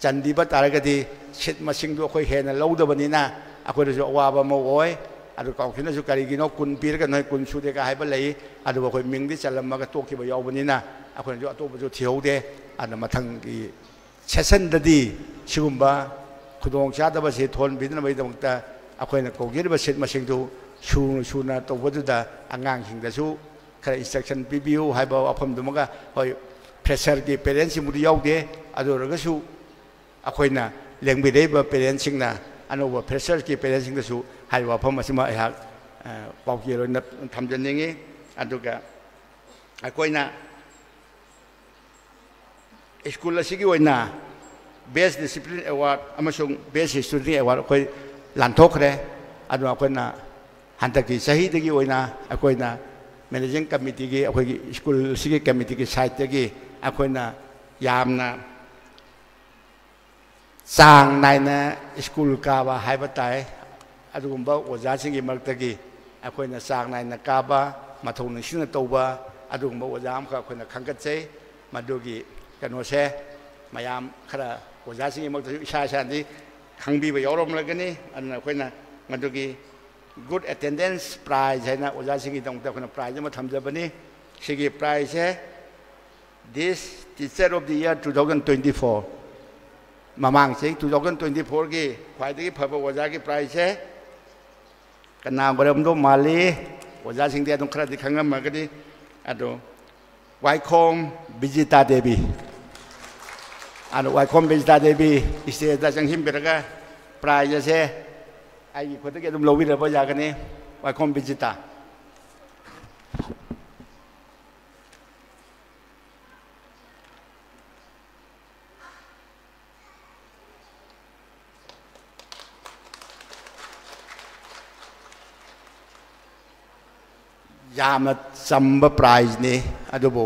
चंदीबा तारगदी सिट मसिंगदो अखोइ हेना लौदबनिना अखोइदसु अवाबा म ओय अदु काउंसिलनसु करिगिनो कुन पीरगा नय कुन सुदेगा हाइबा लई अदु अखोइ मिंगदि चलमगा तोखिबा यावबनिना अखोइजु अतोबजु थिहौदे अदु मथंगी सेशनददी सिगुम्बा खुदोंग चादबसे थोन बिदनबैदमक्ता अखोइना कौगिरबा सिट मसिंगदु सुना तौबदुदा अंगांसिंगदसु खरा इंस्ट्रक्शन पीबियु हाइबा अफमदुमगा होय फ्रेशर की पेरेंट्स मुदि यावदे अदुरगसु अखोइना लेंबिदेबा पेरेंट्स सिंगना अनोबा फ्रेशर की पेरेंट्स सिंगदसु हाइबा अफम असिमा अहाक पाउकिरोना थमजनिंगे अदुगा अखोइना स्कूल असिगी ओइना बेस्ट डिसिप्लिन अवार्ड अमसुंग बेस्ट स्टूडेंट अवार्ड अखोइ लांथोखरे अदु अखोइना हंतकी सहीदगी ओइना अखोइना मैनेजिंग कमिटी की अखोइगी स्कूल सिगी कमिटी की साइडगी अखोइना यामना चांग नाइना स्कूल काबा हाइबा ताय अदुगुम्बा ओजासिंगी मरतगी अखोइना चांग नाइना काबा मथौ निसिना तौबा अदुगुम्बा ओजा अमखा अखोइना खंगतसे मदुगी कनोसे मयाम खरा ओजासिंगी मरतसु इसा इसादि खंगबीबा यावरमलगनी अदुना अखोइना मदुगी गुड अटेंडेंस प्राइज है ना ओजासिंगी दंगता अखोइना प्राइज अमा थमजबनी सिगी प्राइज है this teacher of the year 2024 ममांग से 2024 की ख्वाइदगी फबा ओजा की प्राइज है कना बरमदो माली ओजासिंगदे अदुम खरा दिखंगमगदी अदो वाइखोम बिजिता देवी अदो वाइखोम बिजिता देवी स्टेज जंहिम बेरगा प्राइज से आई खुद के अदुम लौबिरबा यागनी वाइखोम बिजिता यामना चंब प्राइज ने अदुबो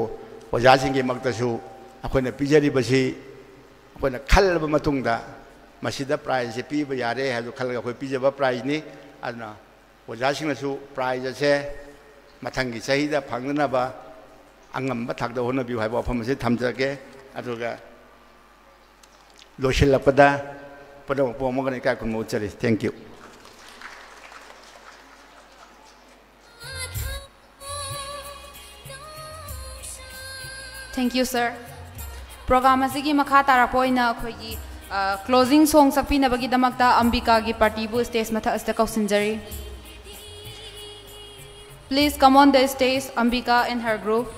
ओजासिंगे मक्तसु अखोइना पिजरिबसि अखोइना खलबा मतुंगदा मसिदा प्राइज से पीब यारे है खलगा अखोइ पिजबा प्राइज ने अदना ओजासिंगसु प्राइज से मथंगी सहीदा फंगनबा अंगम थाकदा होनबिउ हाइबा वफम से थमजगे अदुगा लोशिलपदा पदम पोमगने का कुन उच्चरी thank you Thank you, sir. Program asigi makha tarapoina akhoi closing song sakpina bagi damakta Ambika gi party bu stage matha asta kausinjari. Please come on the stage, Ambika and her group.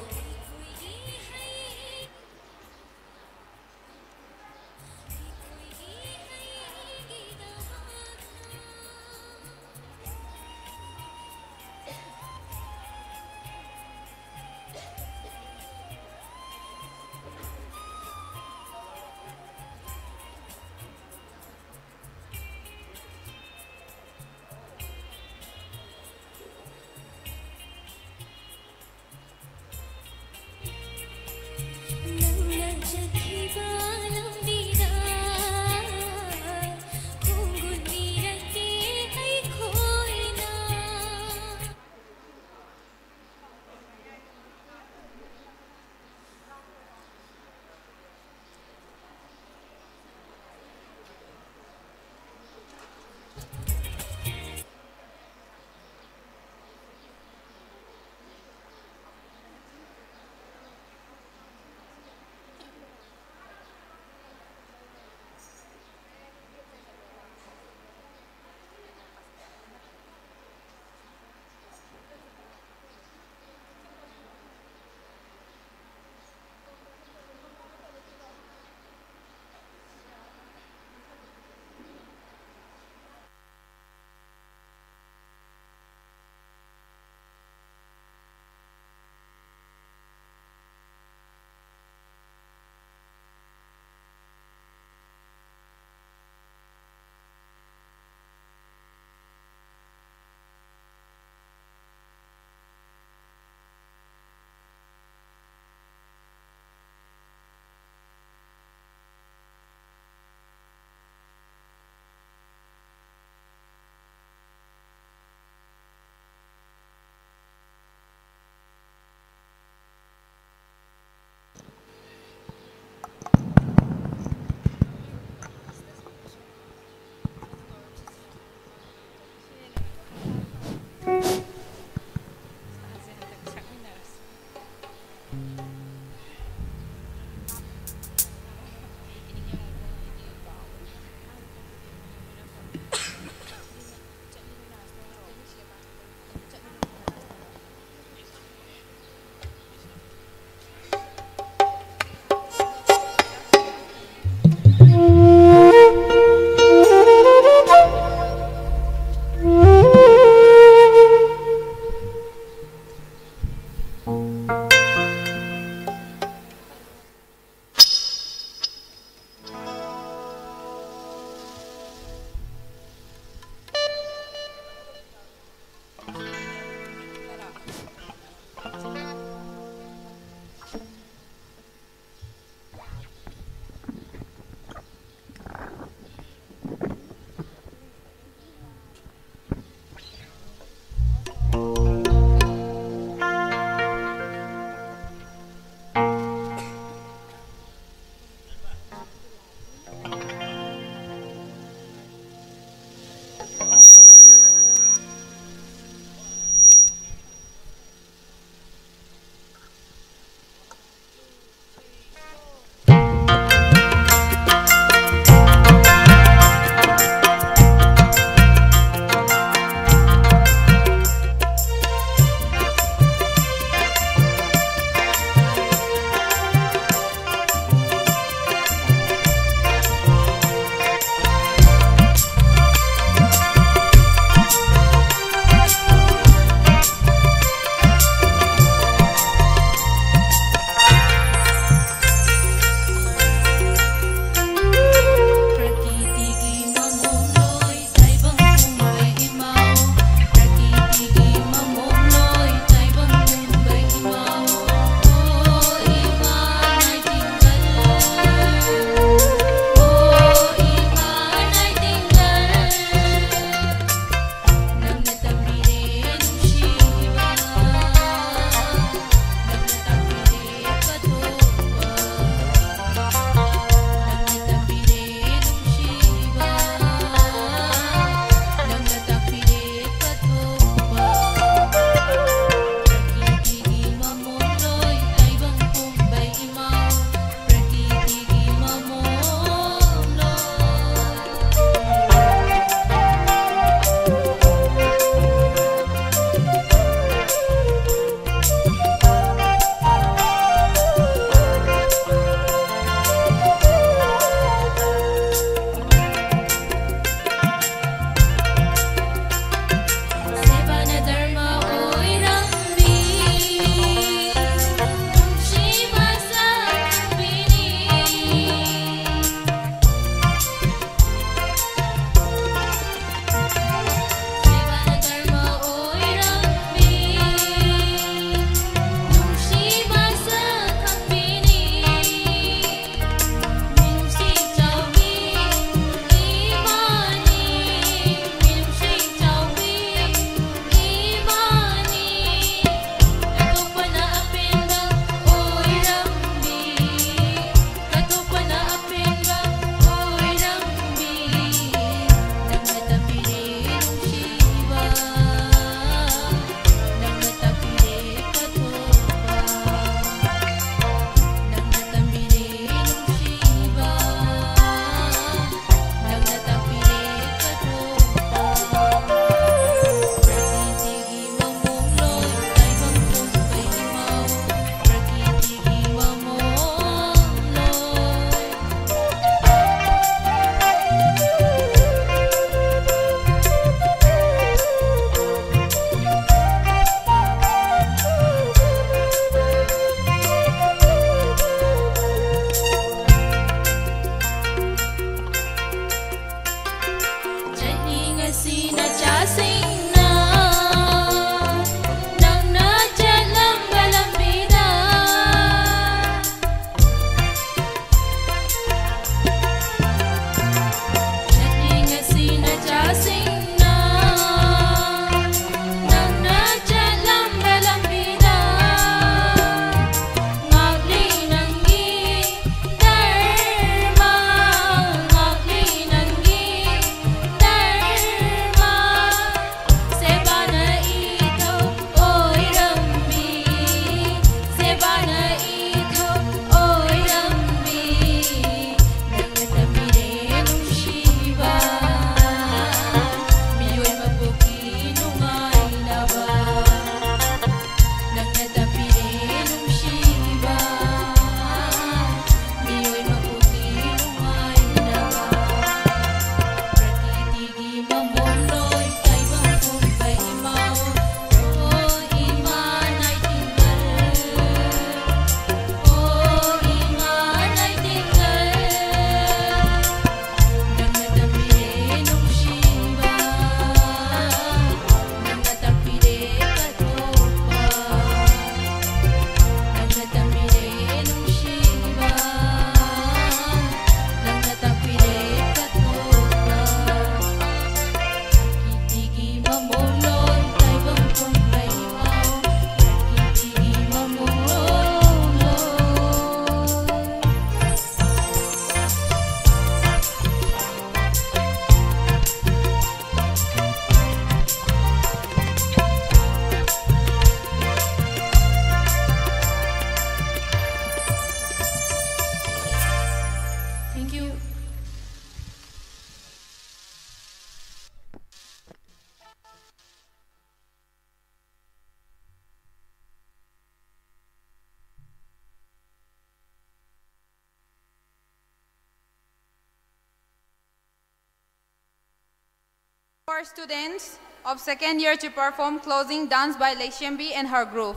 For students of second year to perform closing dance by Leishembi and her group.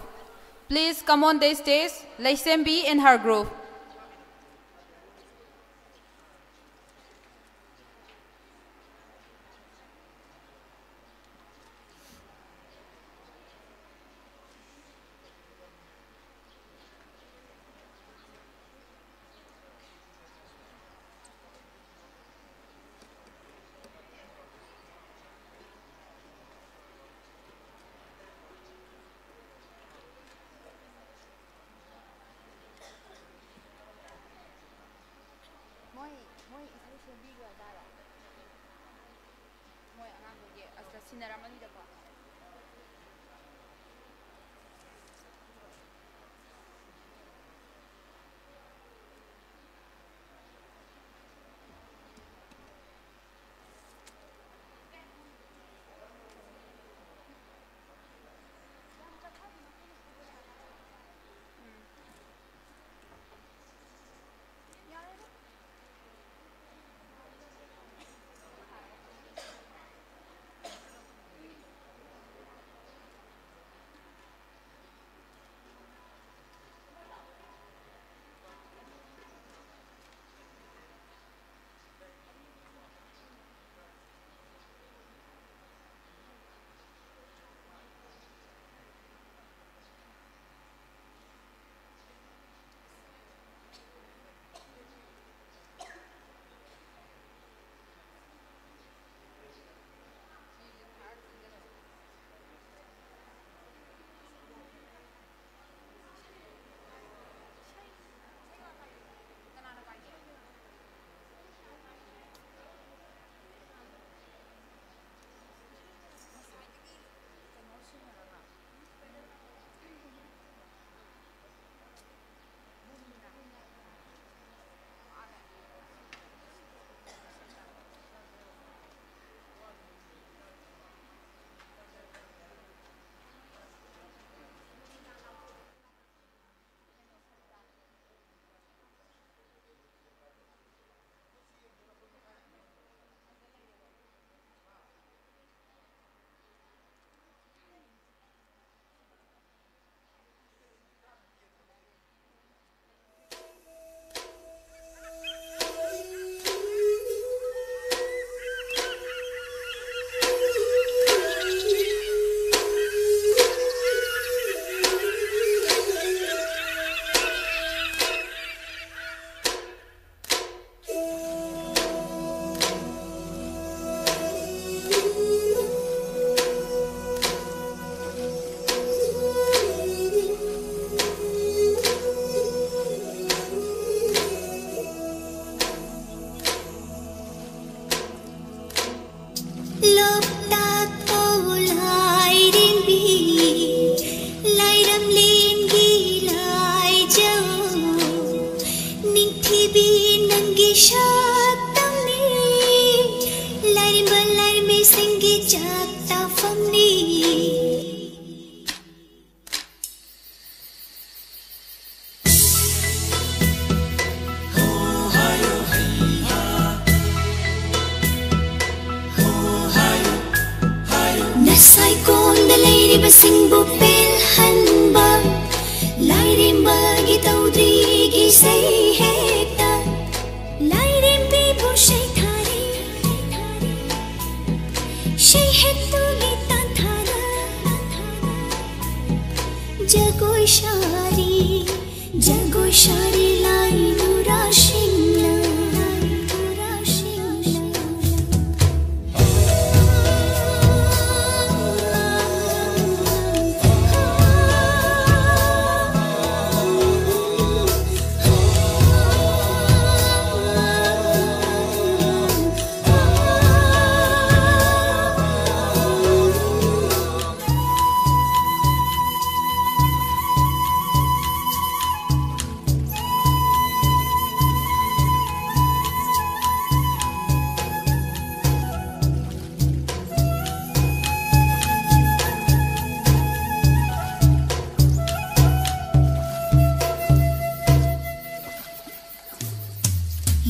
Please come on the stage, Leishembi and her group.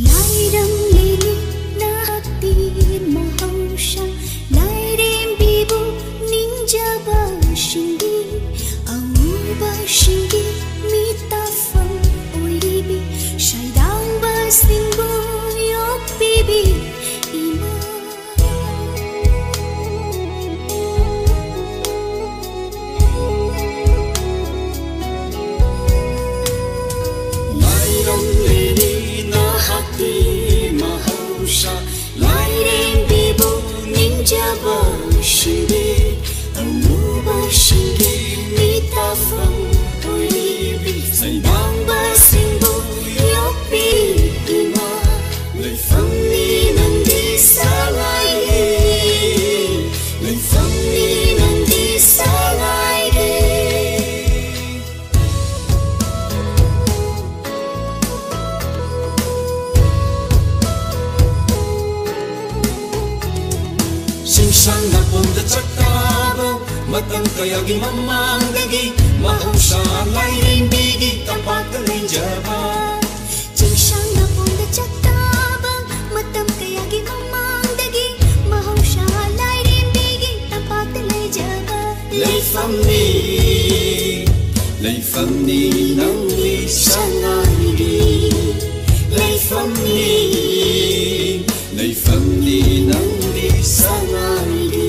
Lai ram li na ti mahau sha lai singbu yok bibi ima Lairam leni na hati mahausa Lairem bibu ninjaba shindi Amuba shindi mitafam Oibi Saydamba singbu yok bibi ma Leifam ni nandi salaide Leifam ni nandi salaide Singsang na punda tsakabo Matang kayagi mamangdagi Mahausa lairing bigi tapat kalinjaba Singsang na punda tsakabo Matang kayagi mamangdagi Mahausa lairing bigi tapat kalinjaba Leifam ni nang li sangairi Leifam ni nang li sangairi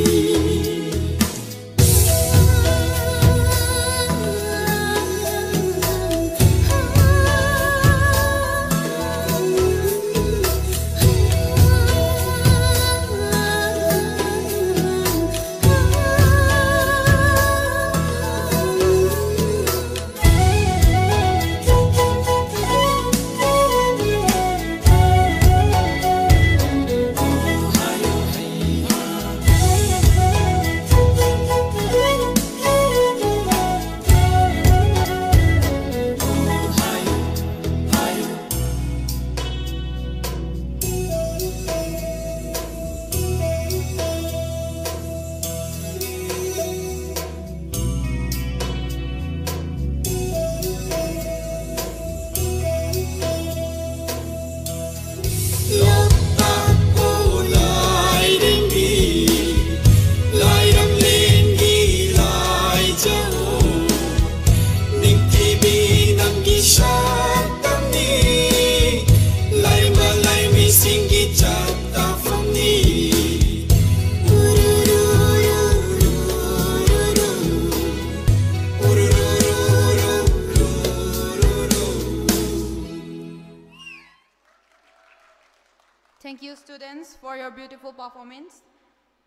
Thank you, students, for your beautiful performance.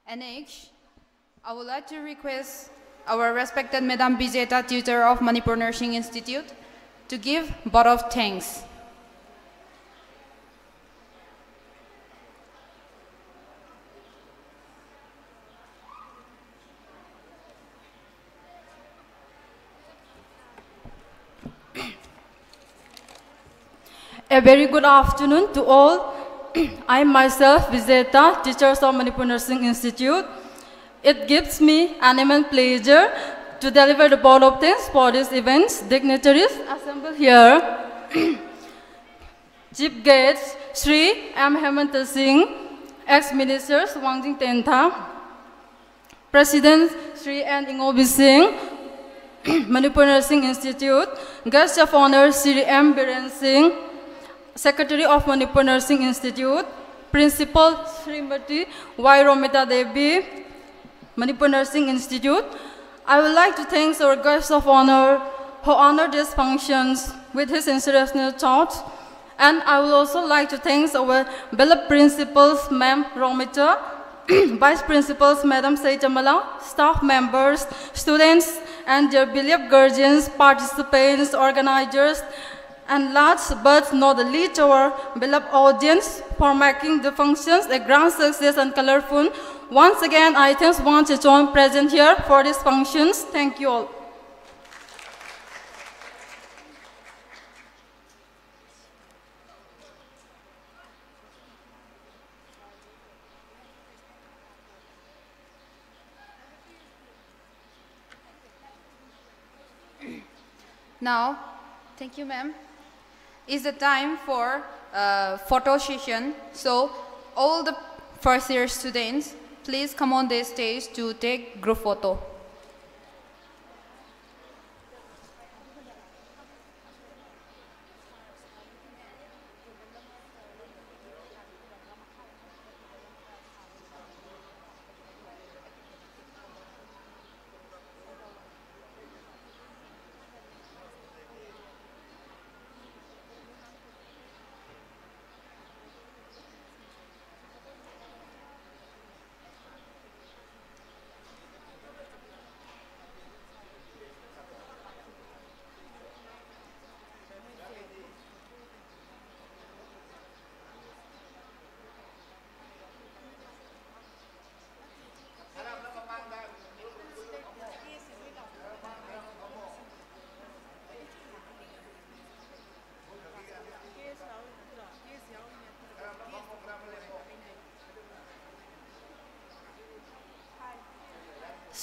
And next, I would like to request our respected Madam Bijeta, tutor of Manipur Nursing Institute, to give vote of thanks. A very good afternoon to all. I myself, Vijeta, teachers of Manipur Nursing Institute. It gives me an immense pleasure to deliver the vote of thanks for this event's dignitaries assembled here. Chief Guests, Sri M. Hemanta Singh, ex-ministers Wangjing Tentha, President Sri N. Ingobi Singh, Manipur Nursing Institute, Guest of Honor Sri M. Biren Singh, Secretary of Manipur Nursing Institute, Principal Srimati Y. Romita Devi, Manipur Nursing Institute. I would like to thank our guest of honor who honored these functions with his inspirational thoughts. And I would also like to thank our beloved principals, Ma'am Romita, Vice Principals, Madam Saitamala, staff members, students, and their beloved guardians, participants, organizers, and last but not the least, our beloved audience for making the functions a grand success and colorful. Once again, I thank want to join present here for these functions. Thank you all. Now, thank you, ma'am. It's the time for photo session. So, all the first year students, please come on the stage to take group photo.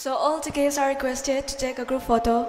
So all the guests are requested to take a group photo.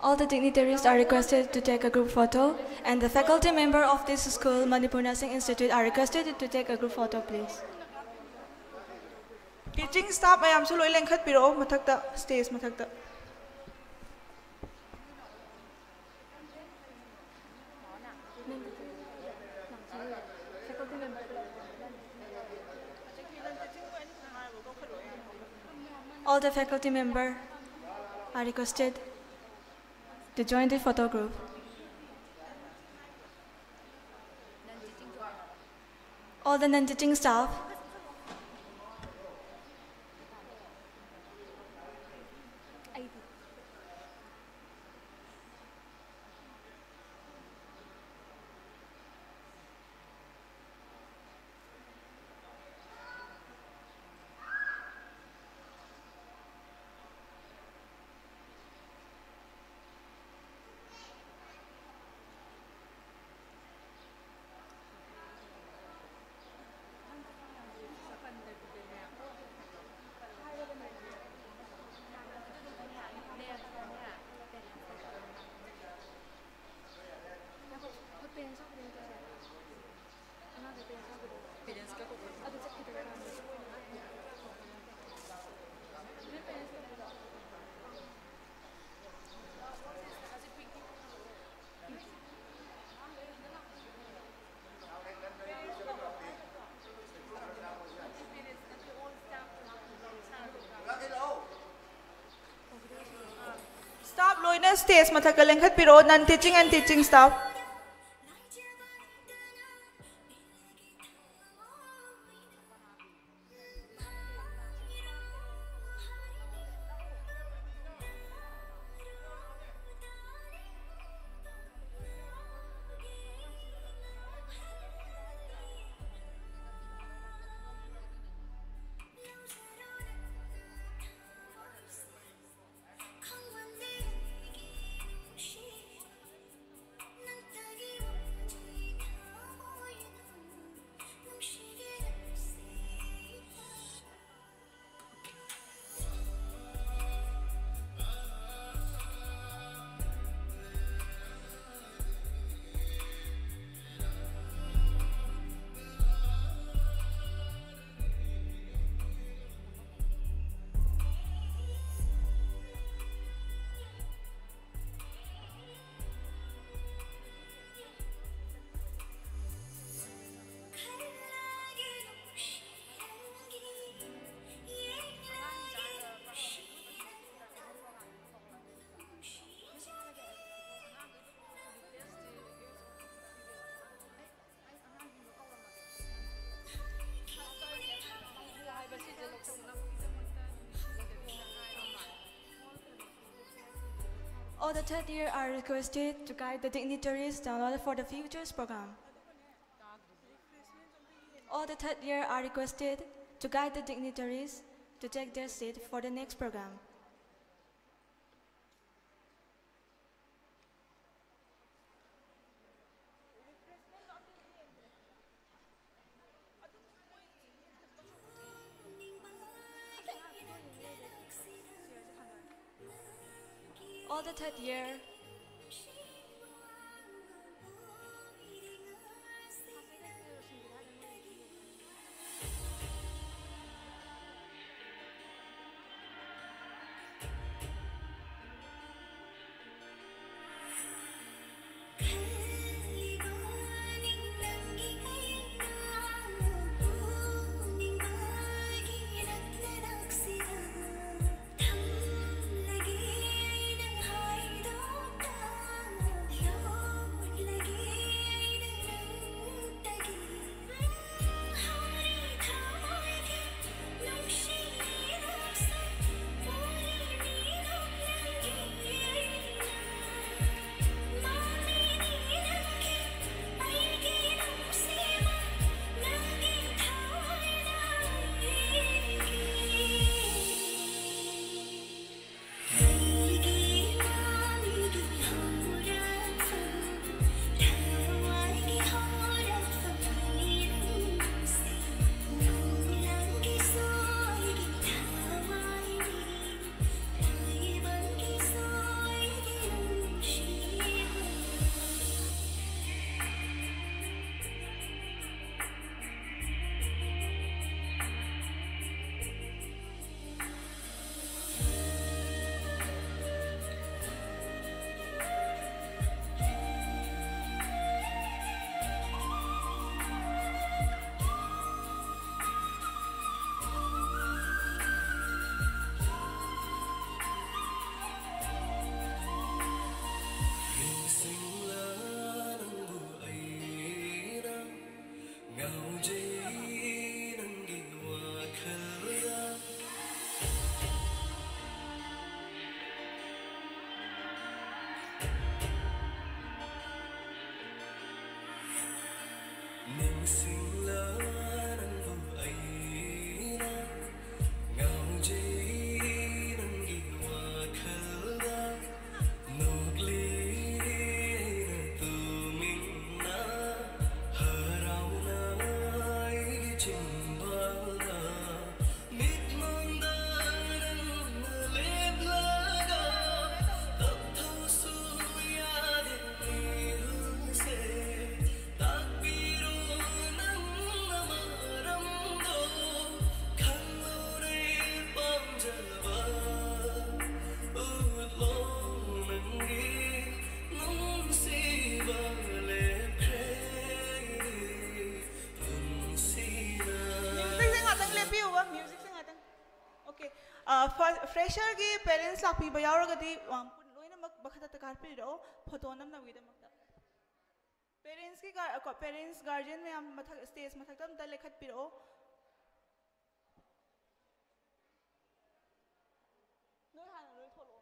All the dignitaries are requested to take a group photo, and the faculty member of this school, Manipur Nursing Institute, are requested to take a group photo, please. Teaching staff mayam su loi lengkhat piro mathakta stage mathakta. All the faculty members are requested to join the photo group. All the non-teaching staff. Staff loina stage mathakta lengkhat piro non-teaching and teaching staff. All the third year are requested to guide the dignitaries downloaded for the futures program. All the third year are requested to guide the dignitaries to take their seat for the next program. All the third year fresher की parents लापीब यावरगदी लोइनमक बखता तकार पिरो photo नमनवीदमक्ता parents guardian में हम मथक stage मथक तम लेखत पिरो नोय हाना लोय थोलो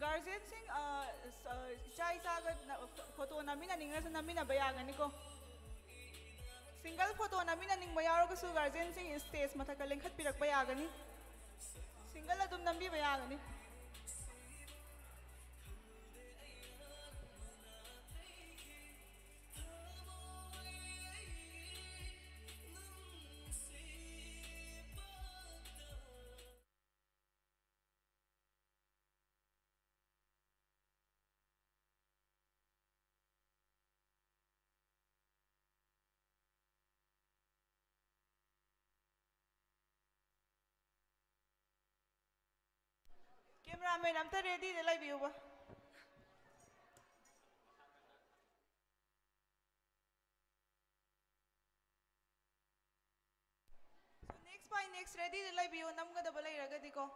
guardian Singh चाय चागत photo नमीना निंगस नमीना बयागनी को सिंगल फोटो नमीना निंग बयारोगसु गार्जियन सिंह स्टेज मथक लेंखत पिरक बयागनी सिंगल अदुम नंबी बयागनी कैमरामैन अमता रेडी दे लाइबियोबा by next ready the live you namgadaba lairagadi ko.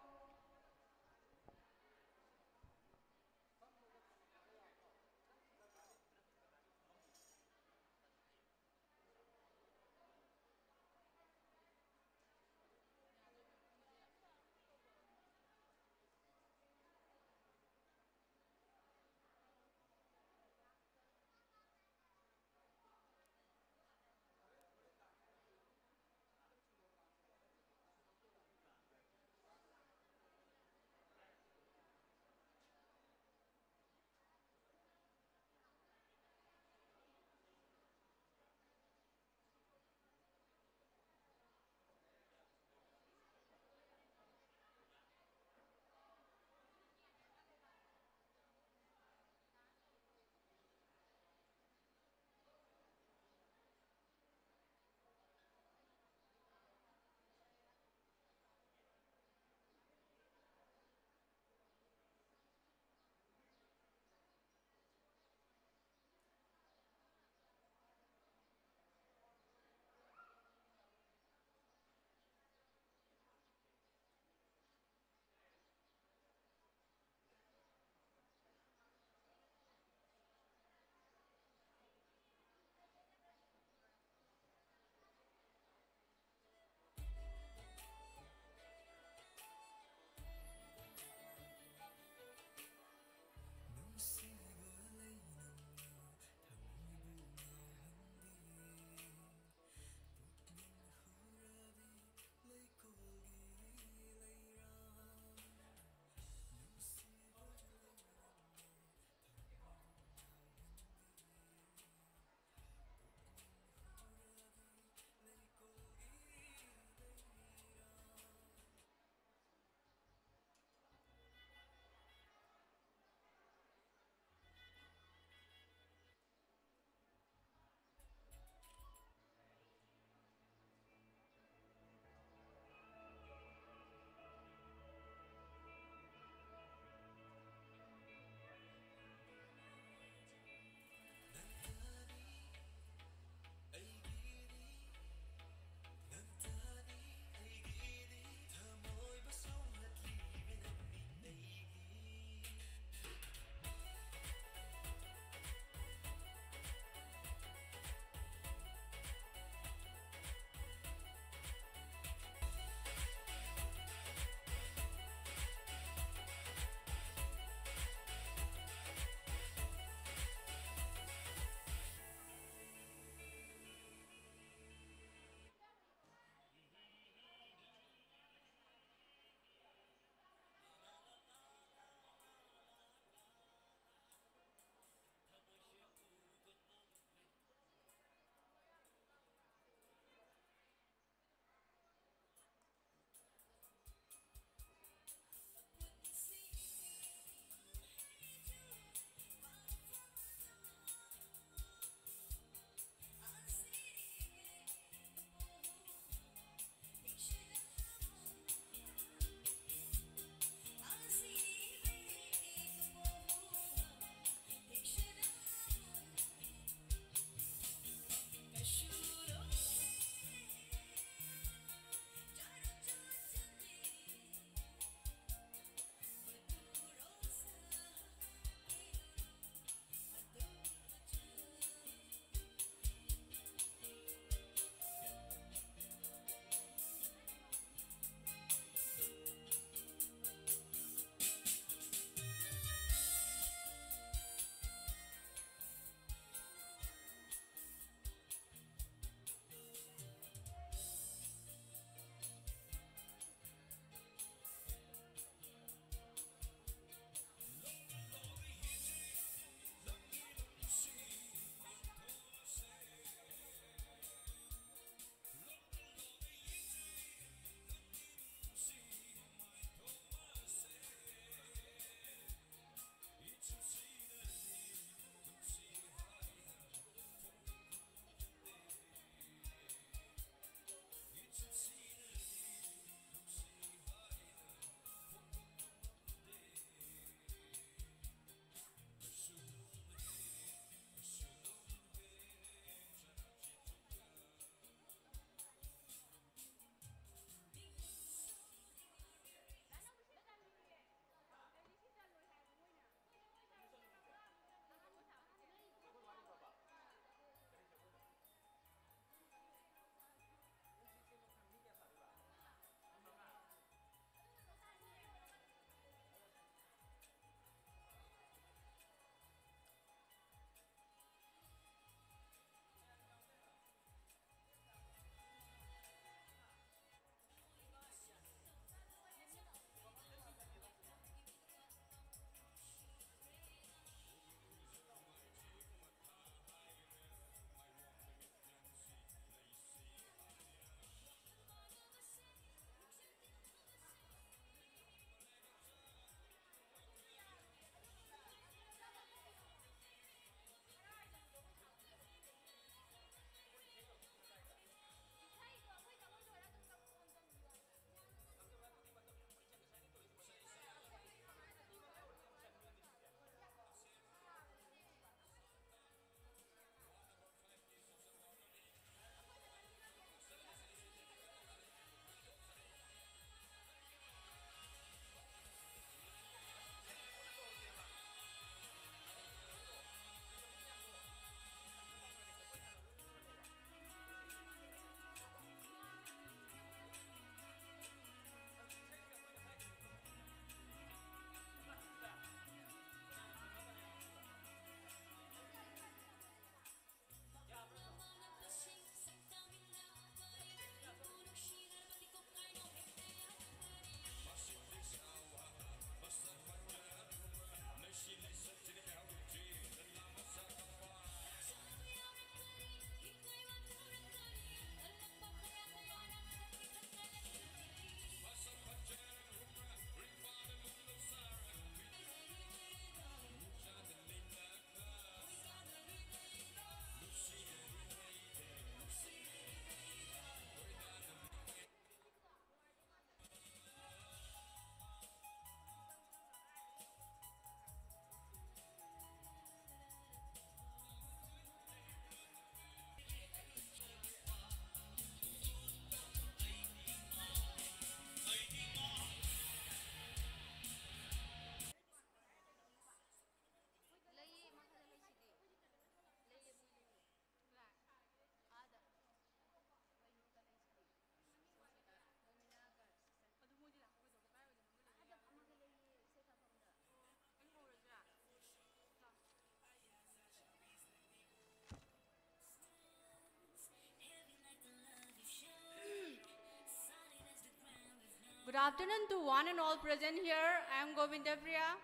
Good afternoon to one and all present here. I am Govinda Priya.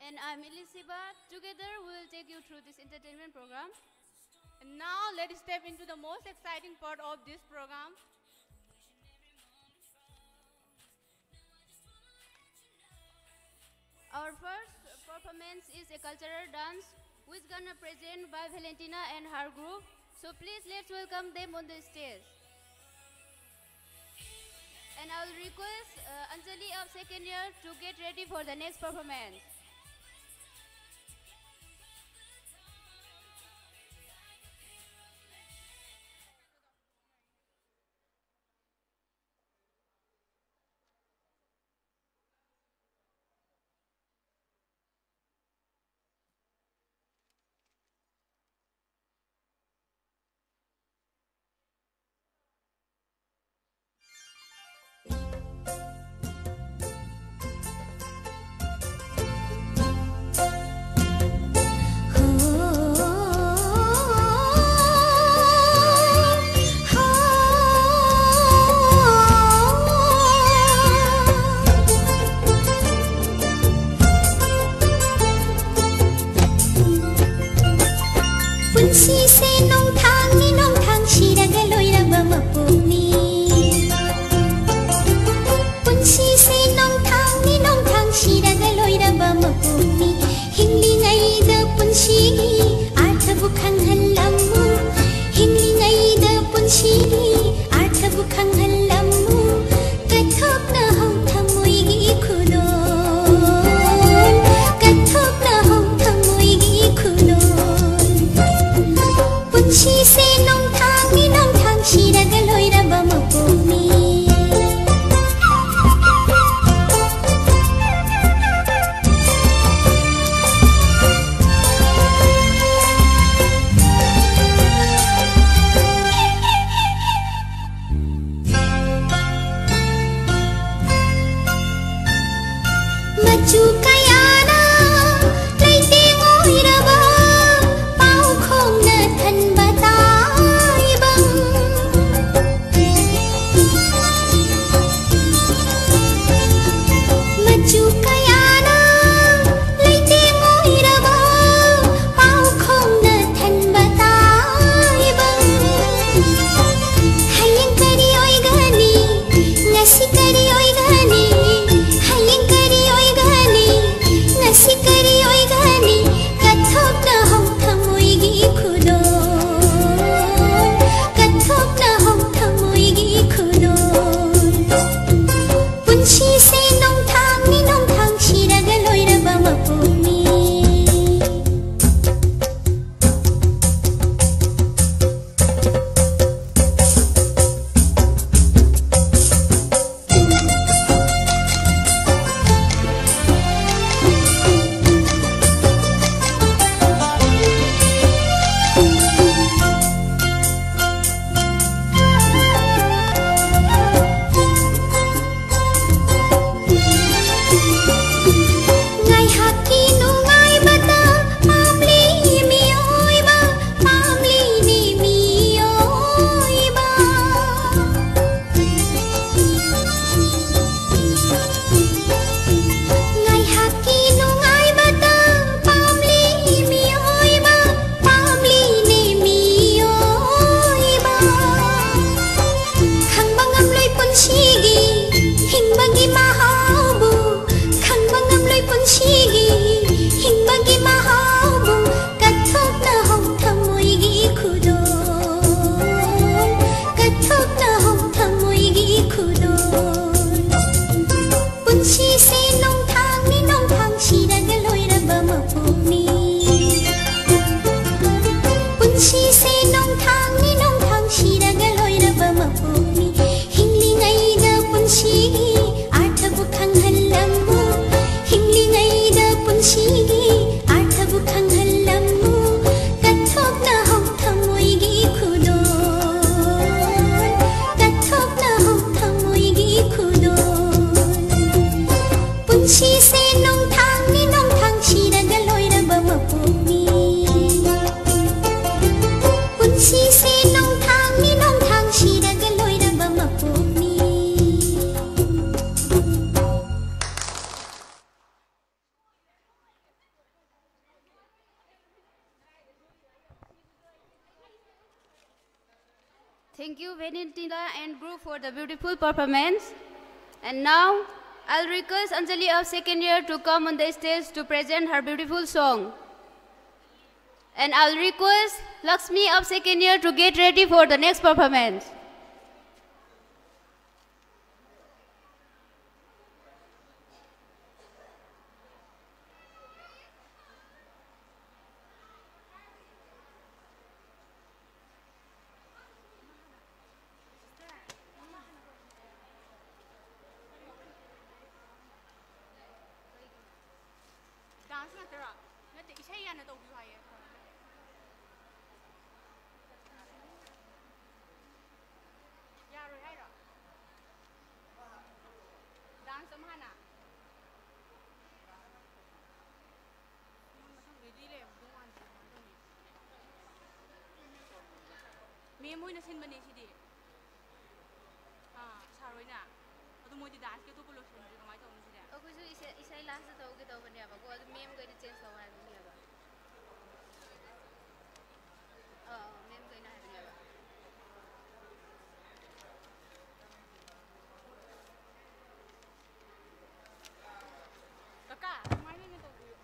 And I'm Elizabeth. Together we will take you through this entertainment program. And now let's step into the most exciting part of this program. Our first performance is a cultural dance which is gonna present by Valentina and her group. So please let's welcome them on the stage. And I will request Anjali of second year to get ready for the next performance. Hingling ay Thank you, Valentina and group, for the beautiful performance. And now, I'll request Anjali of second year to come on the stage to present her beautiful song. And I'll request Lakshmi of second year to get ready for the next performance. Ma'am ꯍꯣꯏꯅ ꯁꯤꯟꯕꯅꯦ ꯁꯤꯗꯤ ꯁꯥꯔꯣꯏꯅ ꯑꯗꯨ ꯃꯣꯏꯗꯤ ꯗꯥꯟꯁꯀꯤ ꯑꯇꯣꯞꯄ ꯂꯣꯏꯁꯤꯟꯗ꯭ꯔꯤ ꯀꯃꯥꯏꯅ ꯇꯧꯅꯤ ꯁꯤꯗꯤ ꯑꯩꯈꯣꯏꯁꯨ ꯏꯁꯩ last ꯇꯧꯒꯦ ꯇꯧꯕꯅꯦꯕꯀꯣ ꯑꯗꯨ ꯃꯦꯝꯈꯩꯗꯤ ꯆꯦꯟꯖ ꯇꯧ ꯍꯥꯏꯕꯅꯦꯕ ꯃꯦꯝꯈꯩꯅ ꯍꯥꯏꯕꯅꯦꯕ ꯀꯀꯥ ꯁꯨꯃꯥꯏꯅ ꯑꯣꯏꯅ ꯇꯧꯕꯤꯌꯨ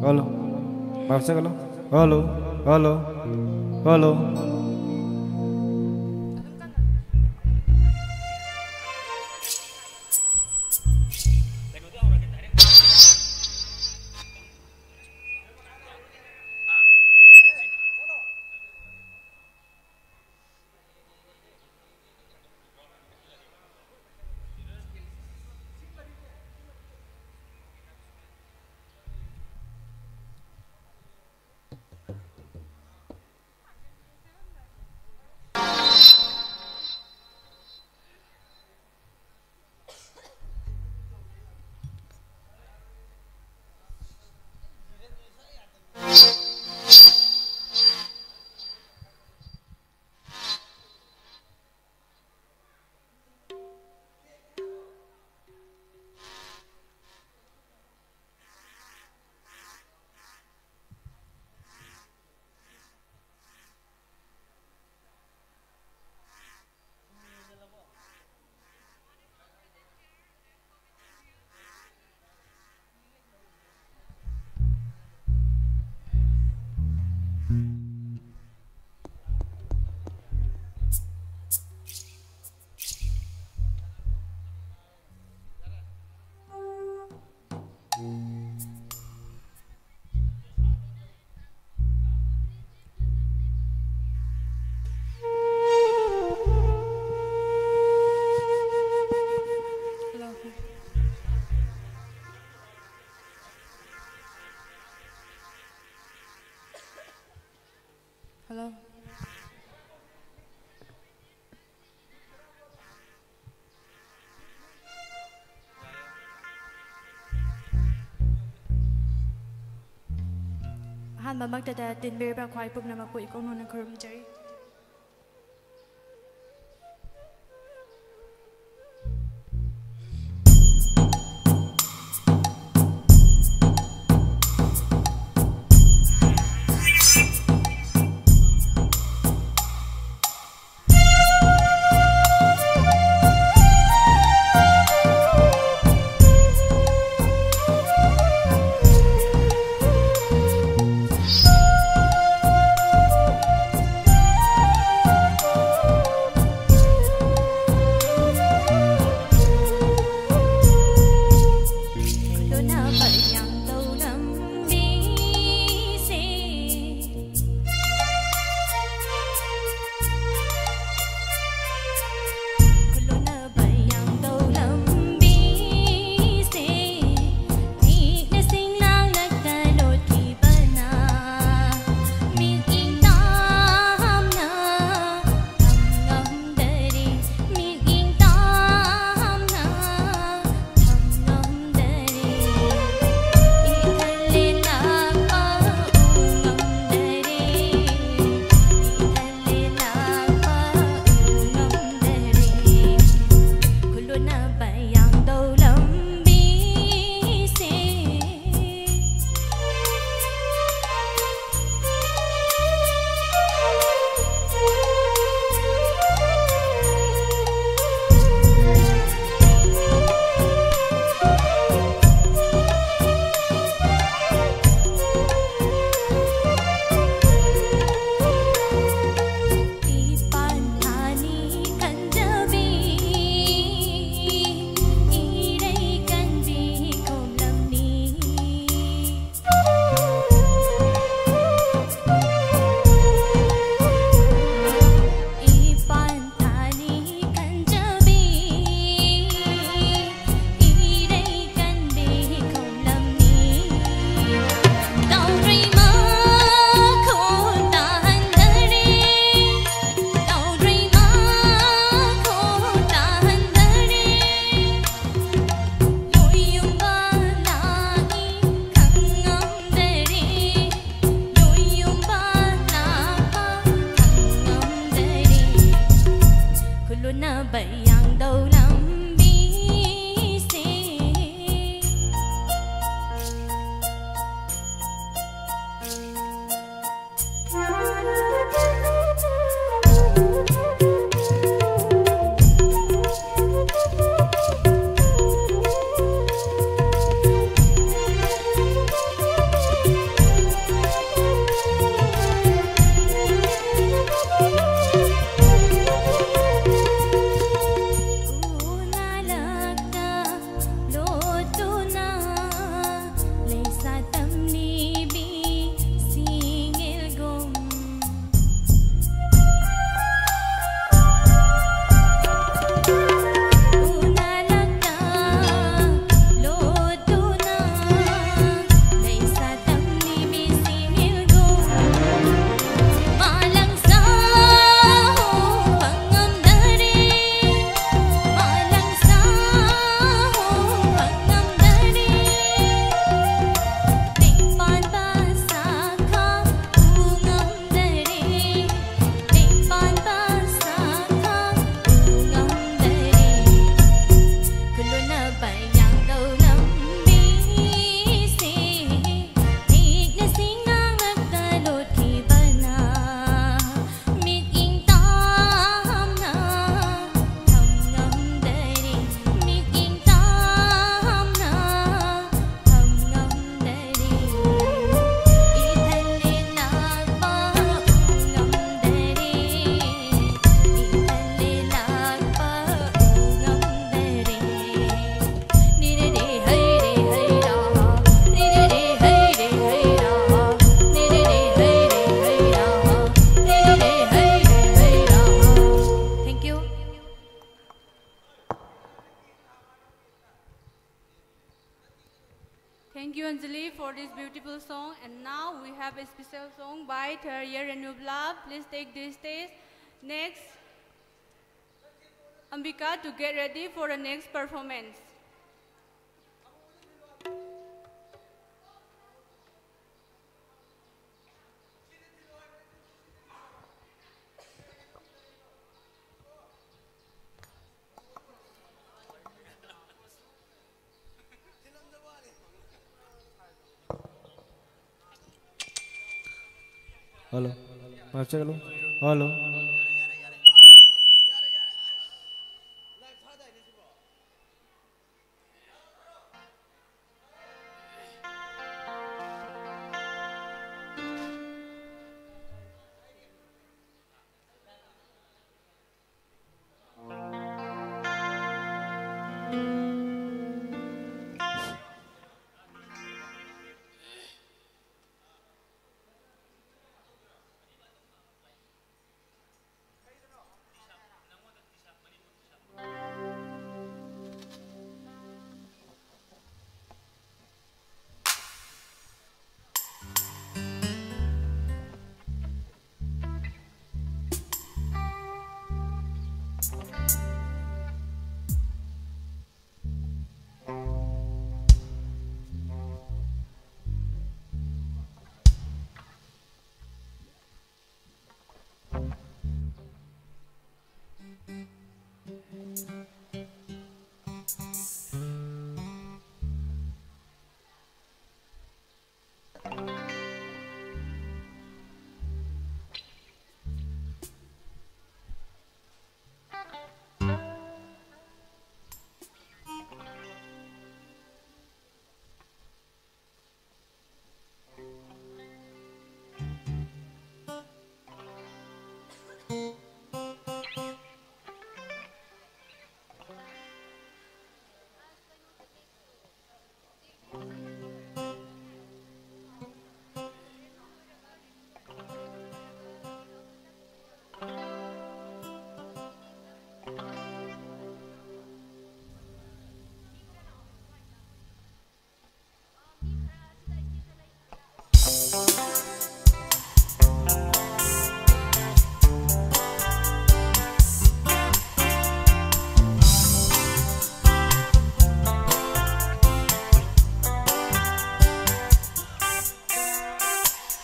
Hello. Maaf saya kalau. Halo. Halo. Halo. Hello. ꯑꯍꯥꯟꯕꯃꯛꯇꯗ ꯇꯤꯟꯕꯤꯔꯤꯕ ꯈ꯭ꯋꯥꯏ ꯄꯨꯝꯅꯃꯛꯄꯨ ꯏꯀꯣꯛꯅꯅ ꯈꯨꯔꯨꯝꯖꯔꯤ꯫ Thank you, Anjali, for this beautiful song. And now we have a special song by Terrier and Nubla. Please take this stage. Next, Ambika to get ready for the next performance. Hello. Hello. Hello.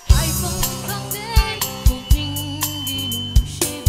Ai không khăng đến cuộc tình đi nụ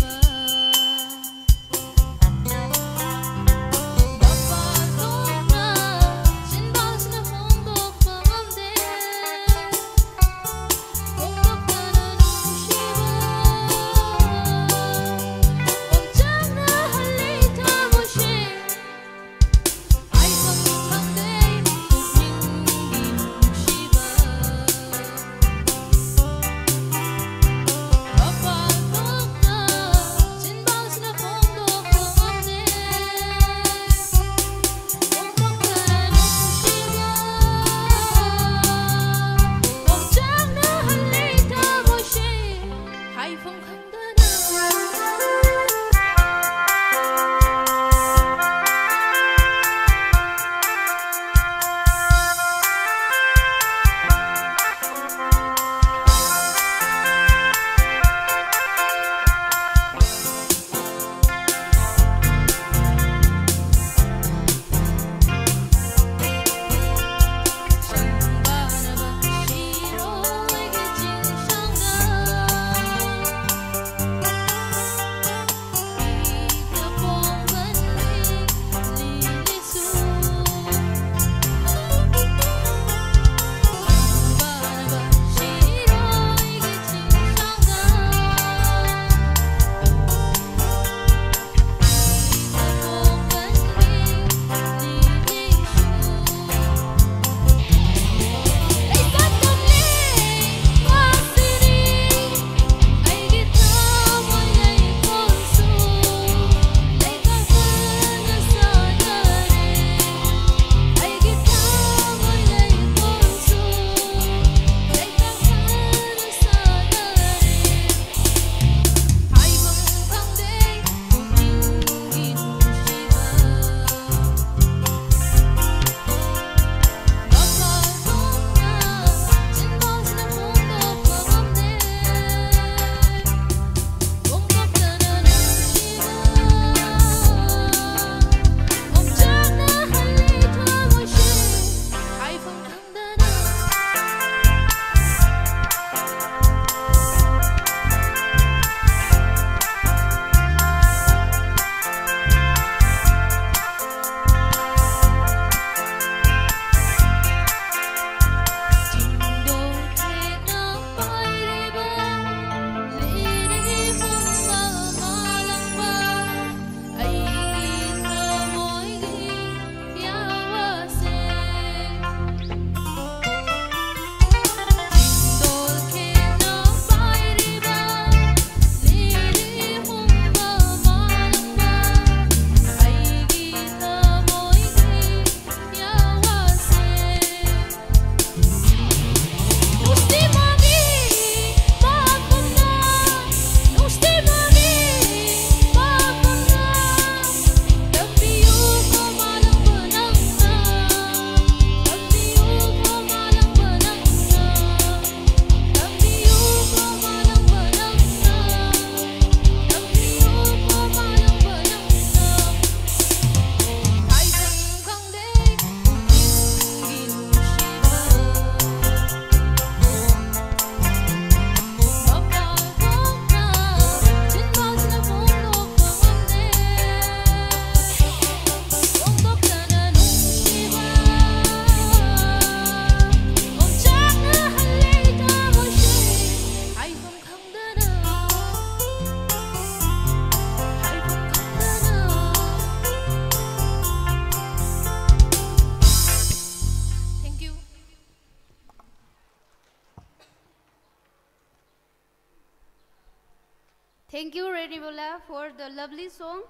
Thank you, Renibula, for the lovely song.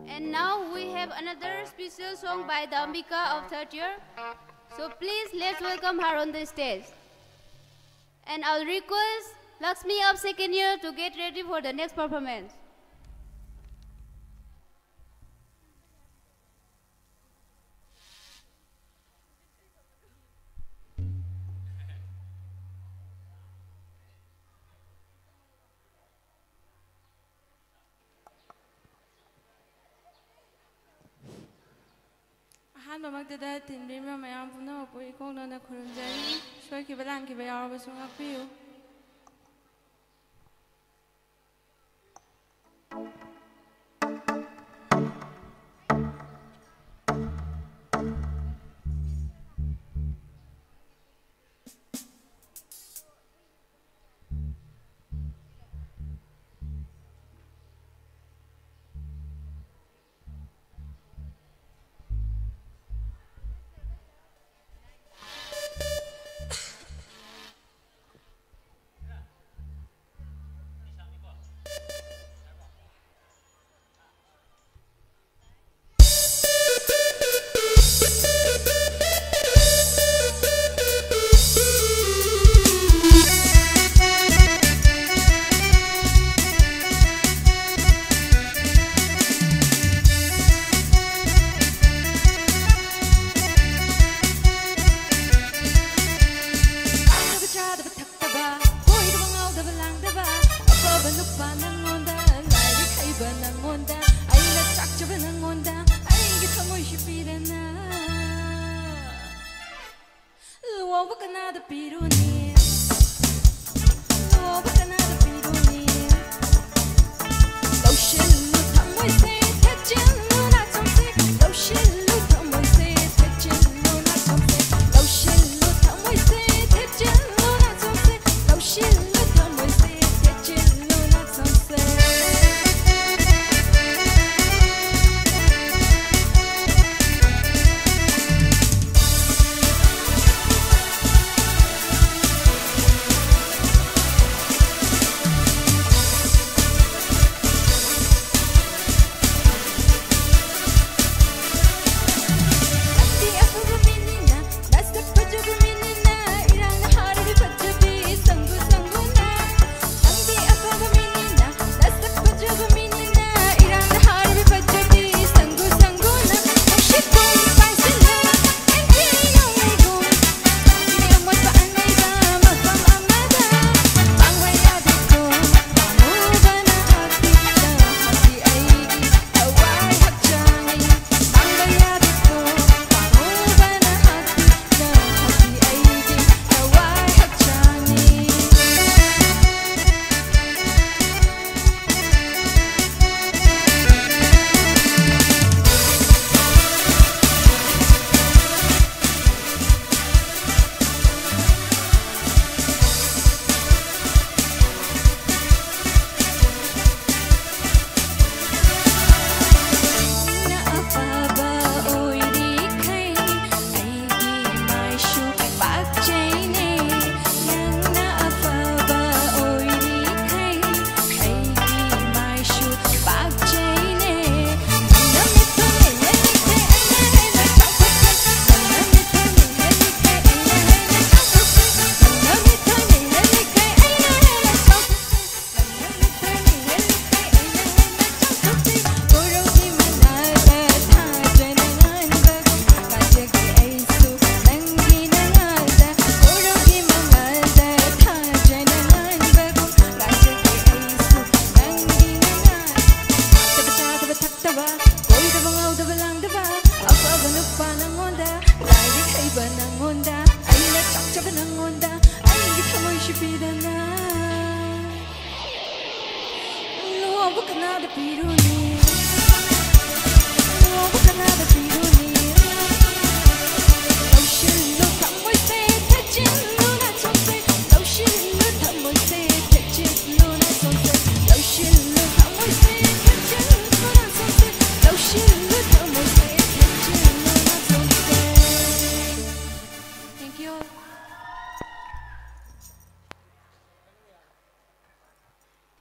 And now we have another special song by the Ambika of third year. So please, let's welcome her on the stage. And I'll request Lakshmi of second year to get ready for the next performance. ꯑꯍꯥꯟꯕꯃꯛꯇꯗ ꯇꯤꯟꯕꯤꯔꯤꯕ ꯃꯌꯥꯝ ꯄꯨꯝꯅꯃꯛꯄꯨ ꯏꯀꯣꯛꯅꯅ ꯈꯨꯔꯨꯝꯖꯔꯤ ꯁꯣꯏꯈꯤꯕ ꯂꯥꯟꯈꯤꯕ ꯌꯥꯎꯔꯕꯁꯨ ꯉꯥꯛꯄꯤꯌꯨ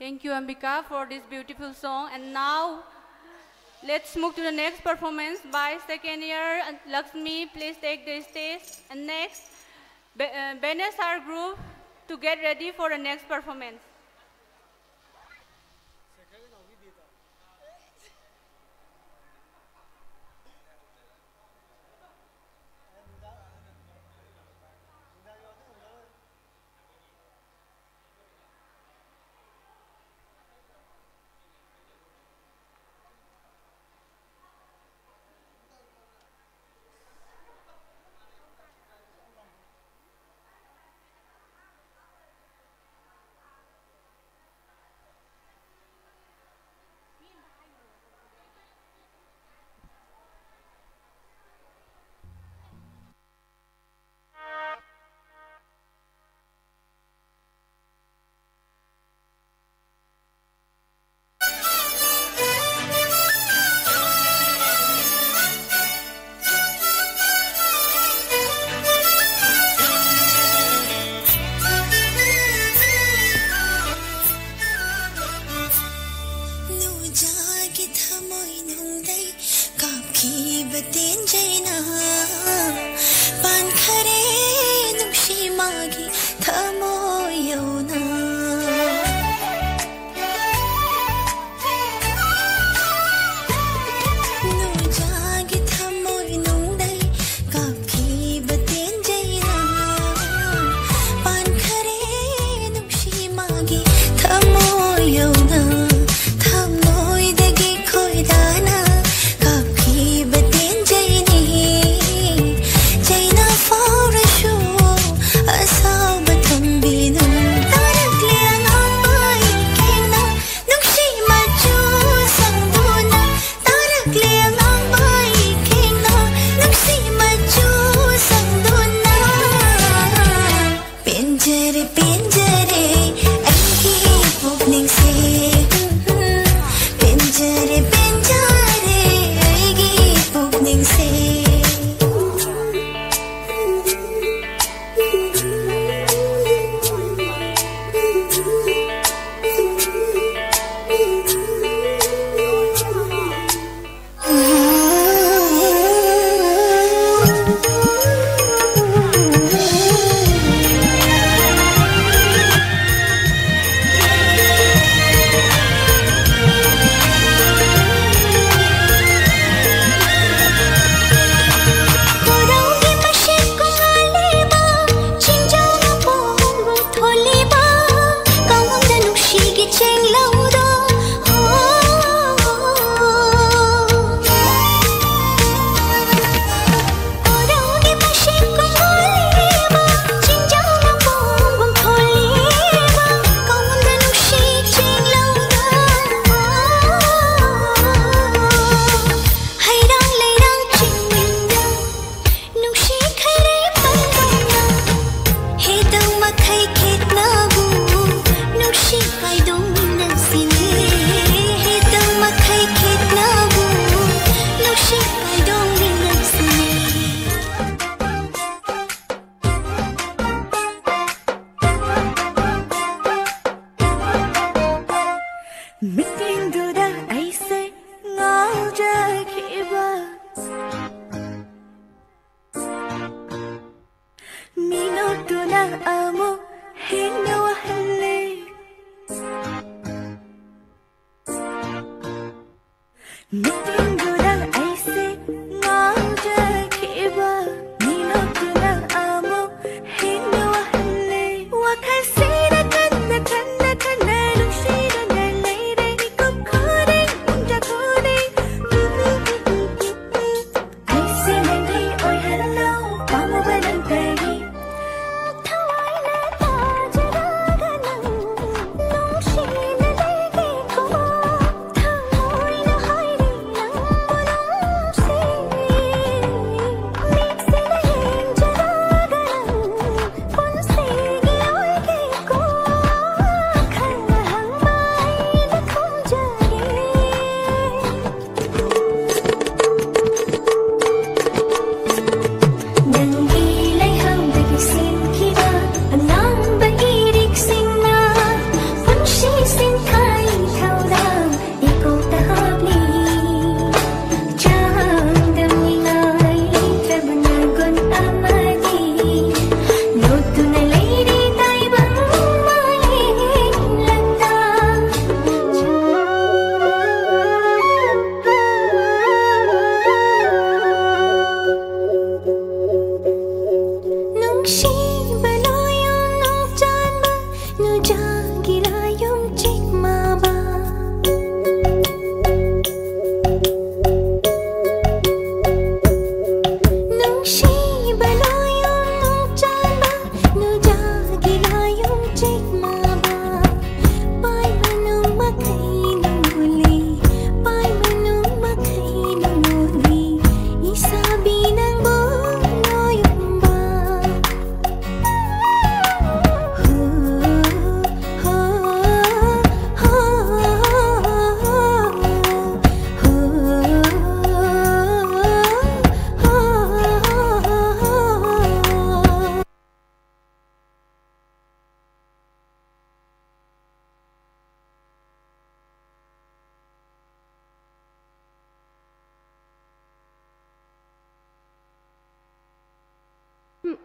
Thank you, Ambika, for this beautiful song. And now, let's move to the next performance by second year. Lakshmi, please take the stage. And next, Benesar group to get ready for the next performance.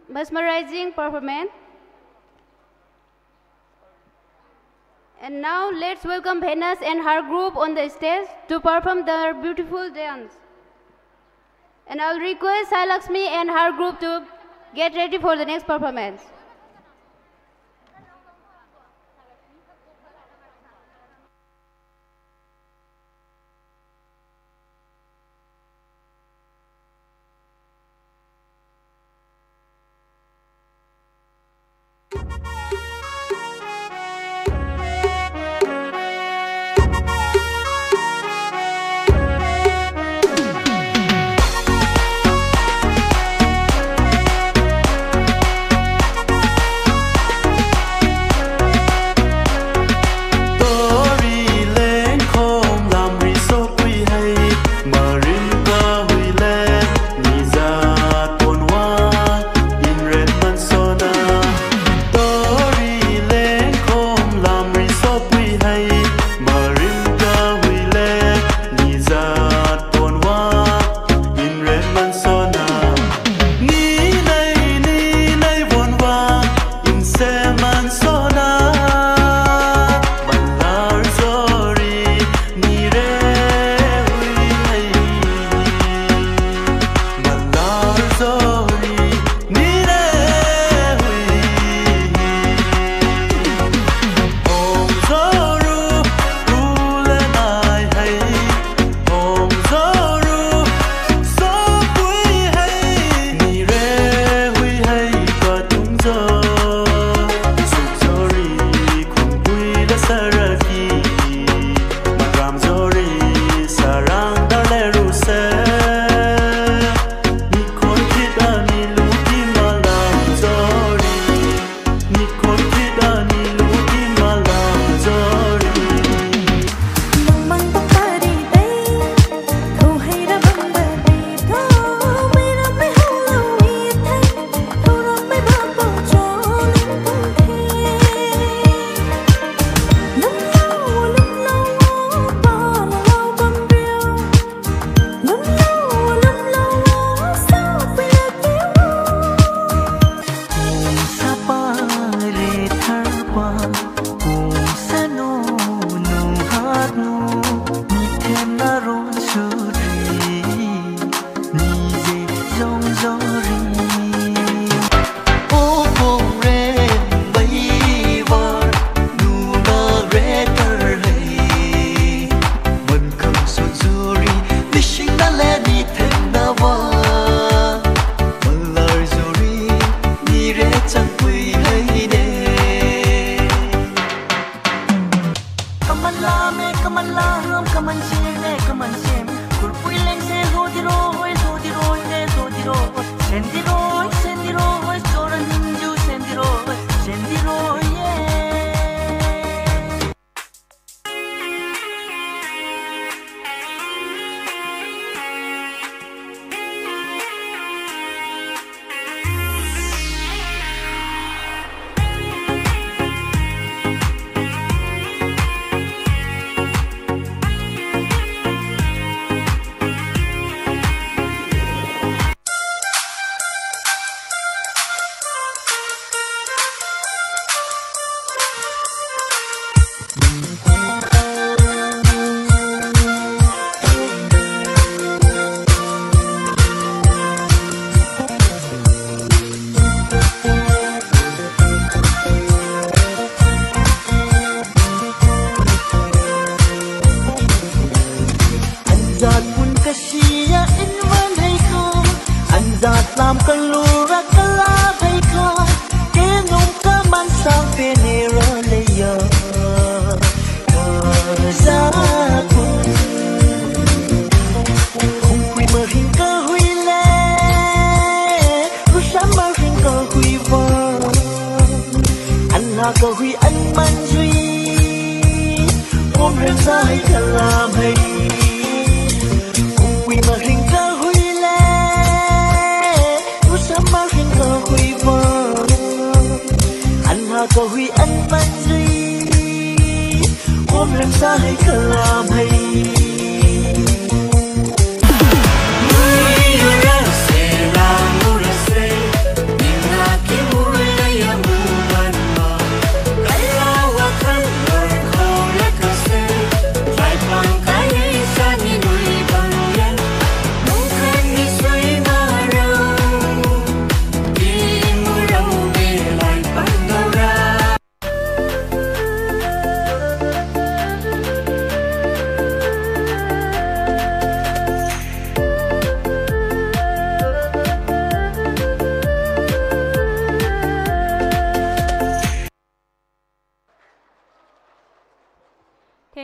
mesmerizing performance. And now let's welcome Venus and her group on the stage to perform their beautiful dance. And I'll request Sai Lakshmi and her group to get ready for the next performance.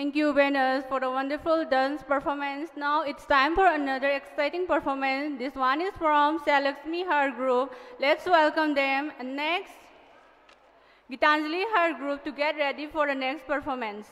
Thank you, Venus, for the wonderful dance performance. Now it's time for another exciting performance. This one is from Salaxmi Her Group. Let's welcome them. And next, Gitanjali Her Group to get ready for the next performance.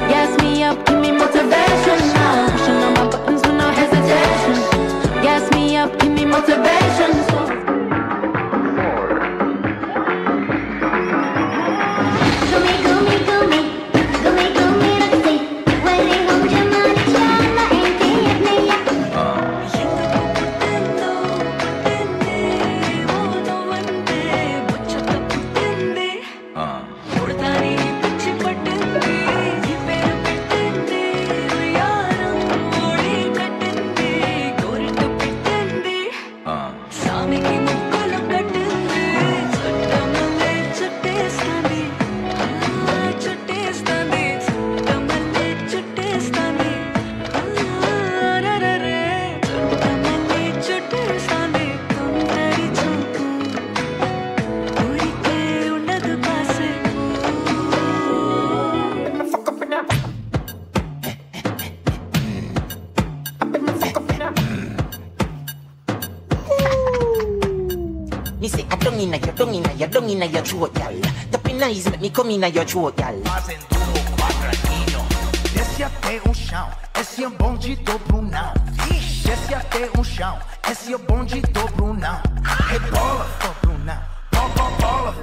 Gas me up, give me motivation now. Pushing on my buttons with no hesitation. dung in your dung in your dung in your throat, gal. The pennies make me come in your throat, gal. Desce até o chão, esse é o bonde do Brunão. Desce até o chão, esse é o bonde do Brunão. Rebola, ô Brunão, bola.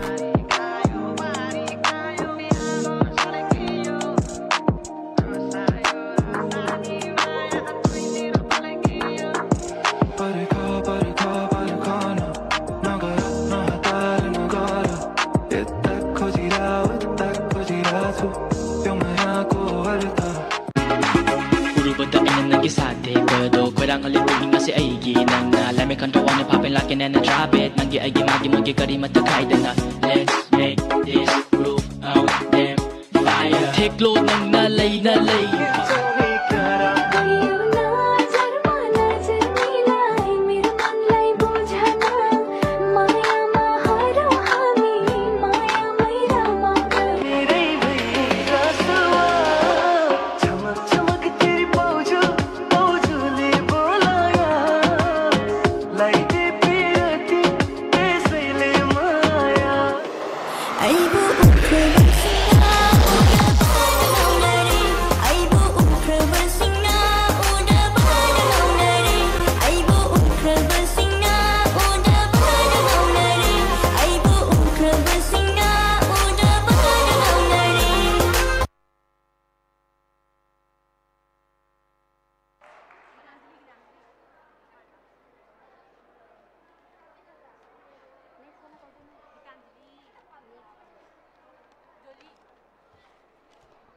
And I drop it, Nangi Agi Magi Magi Karima Takaidana. Let's make this groove out there fire. Take load ng nalay.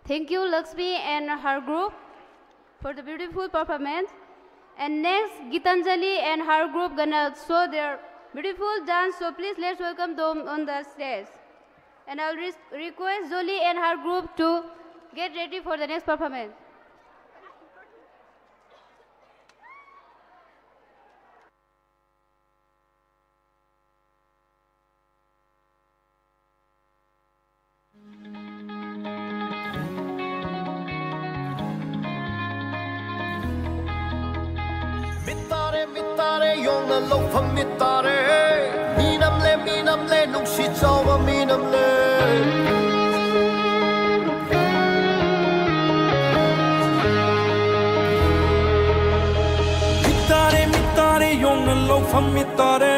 Thank you, Lakshmi and her group for the beautiful performance. And next, Gitanjali and her group gonna show their beautiful dance. So please let's welcome them on the stage. And I'll request Jolie and her group to get ready for the next performance. Mitare yong na lo pham mitare minam le nung si chawa minam le mitare yong na lo pham mitare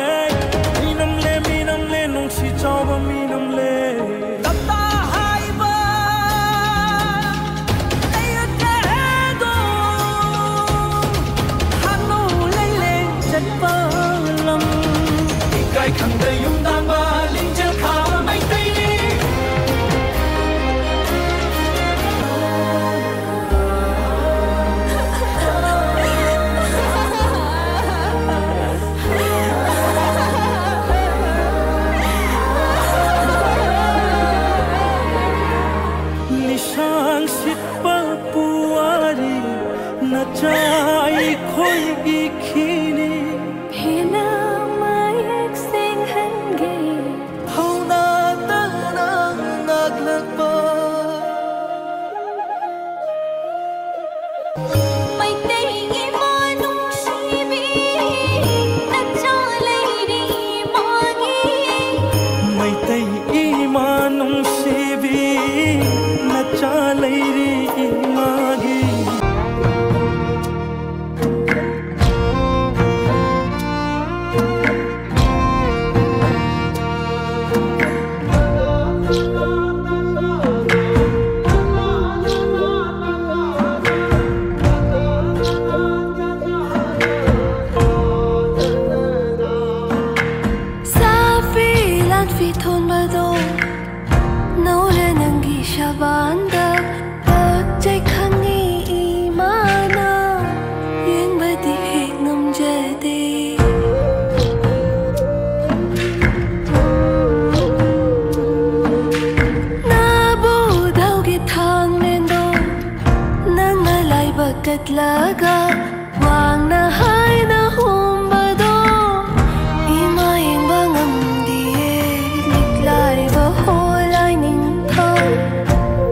minam le nung si chawa minam le khăn đầy yum đang ba linh chân khá mấy tay đi nisang sit pa puari na chai khoi gi khini hina Laga wang na hai na humbado imayeng bangam die niklay ba holay ning thong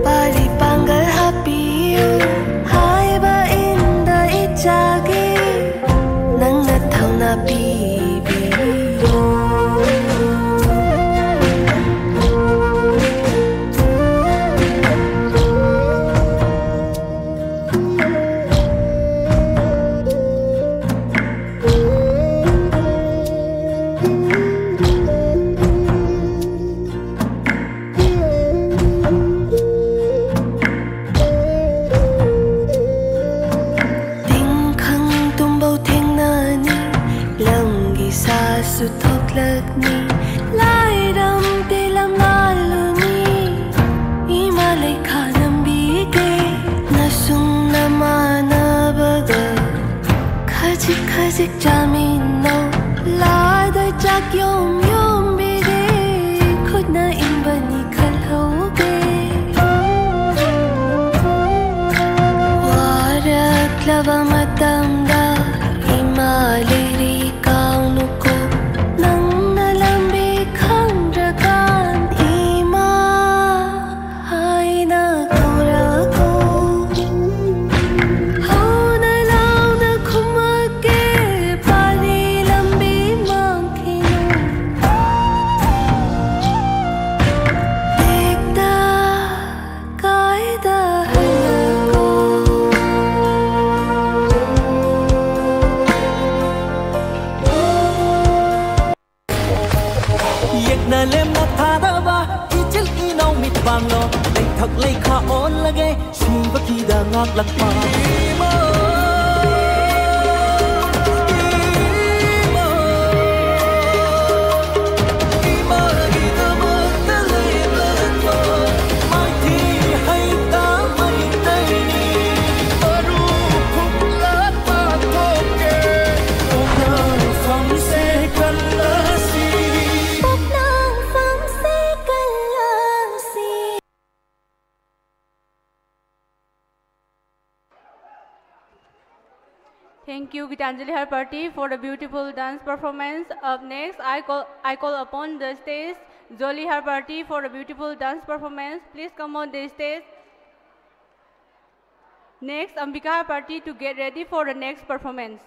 pari panggal happy hai ba inda ichagi nang na thau na bibi su thok lak ni lai ram te lam ngalu ni ima lai khanam bi ke na sung na mana bada khajik khajik jamin no la da jak yom yom bi de khud na in bani khal ho be warak lava matam da Imaleri kaunu ko nang nalambi khandrakan ima hai na kaura ko hau na lau na khumake pali lambi mangkhino dekda kaida na lem na thada ba ichil inau mit bang lo lai thak lai kha on lage sing ba ki da ngak lak pa Thank you, Gitanjali Har Party, for the beautiful dance performance. Up next, I call upon the stage Jolly Har Party for the beautiful dance performance. Please come on the stage. Next, Ambika Har Party to get ready for the next performance.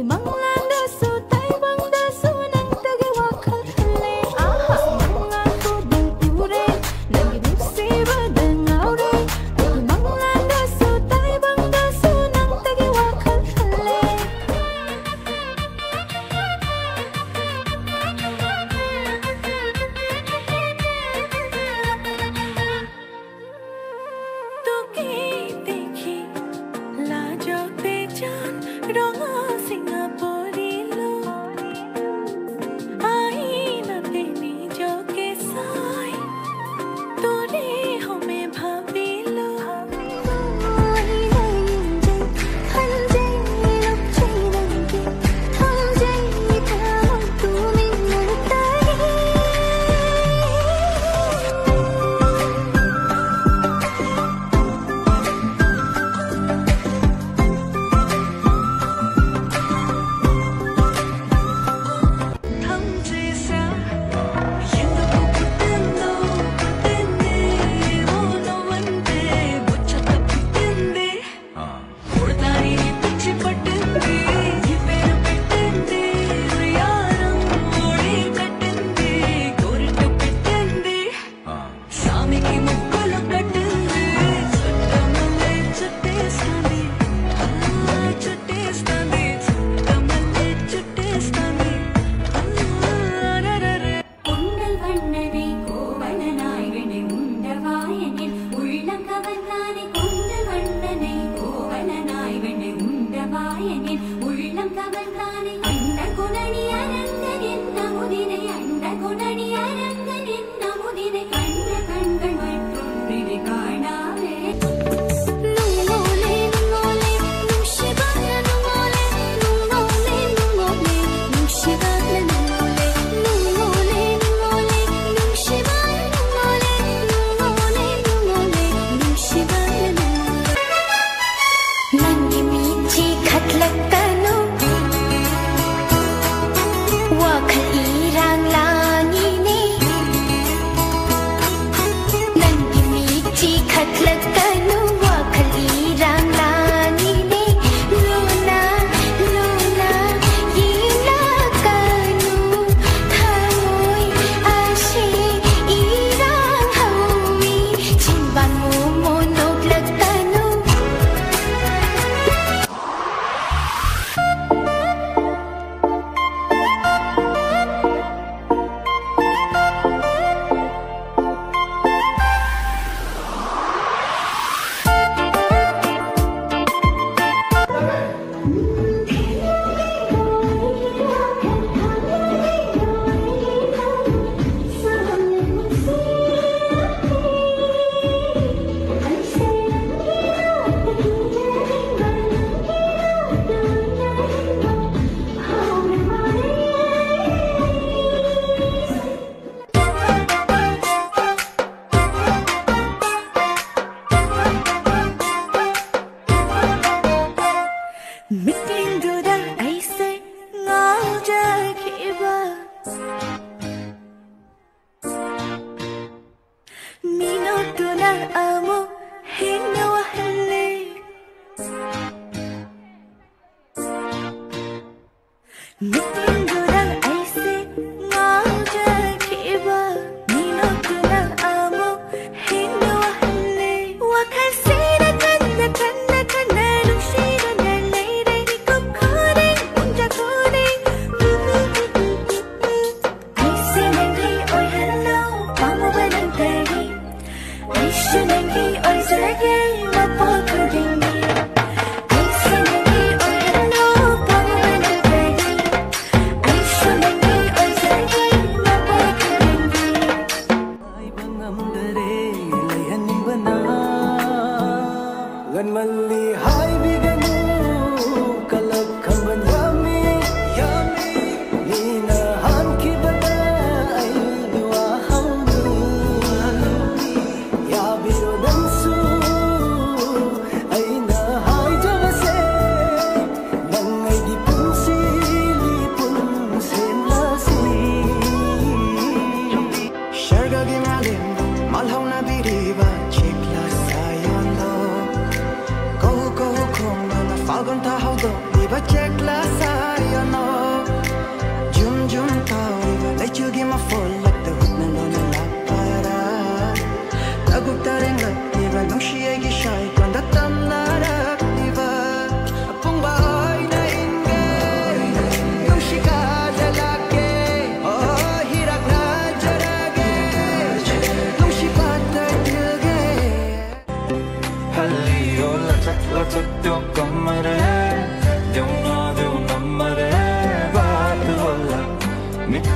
Manglan da su tai bang da su nang ta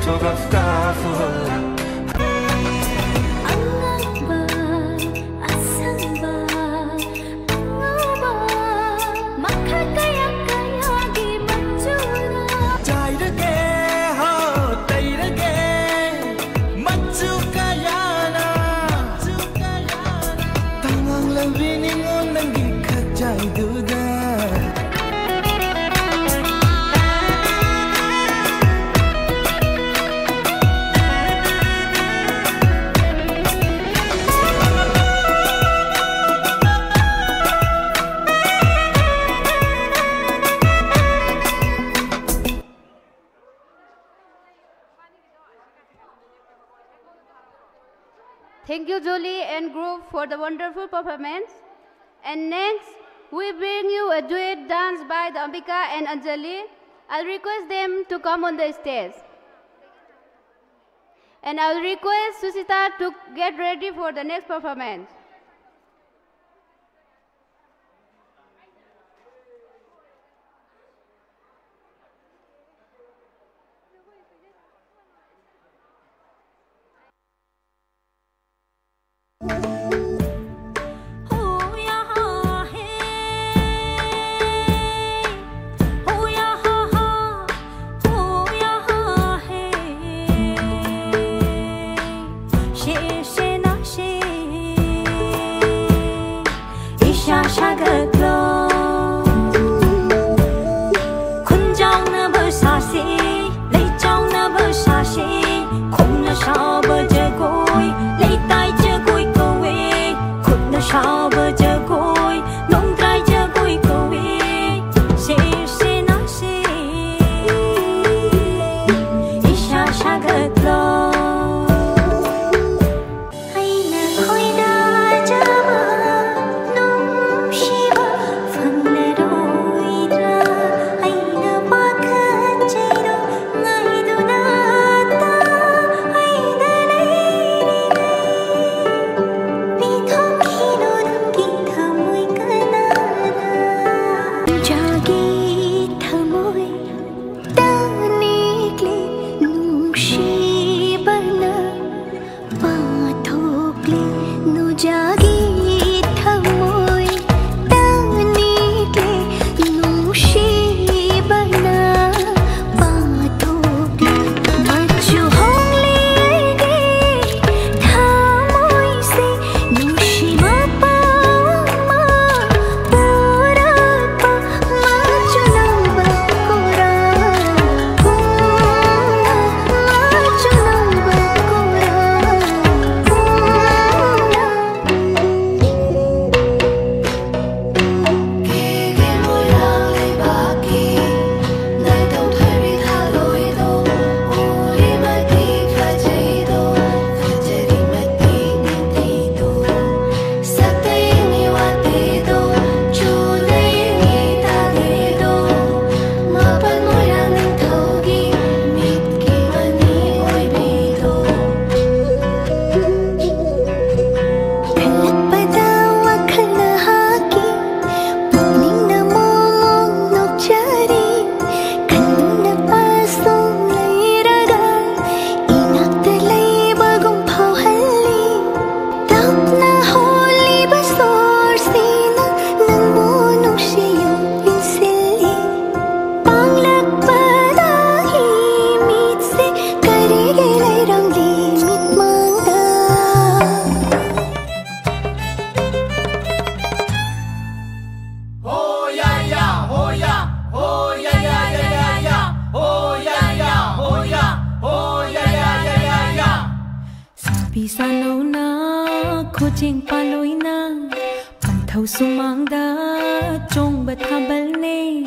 속았다 Thank you, Jolie and group, for the wonderful performance. And next, we bring you a duet dance by the Ambika and Anjali. I'll request them to come on the stage. And I'll request Susita to get ready for the next performance. Kucing paloina Pantau sumangda Jong batabal ne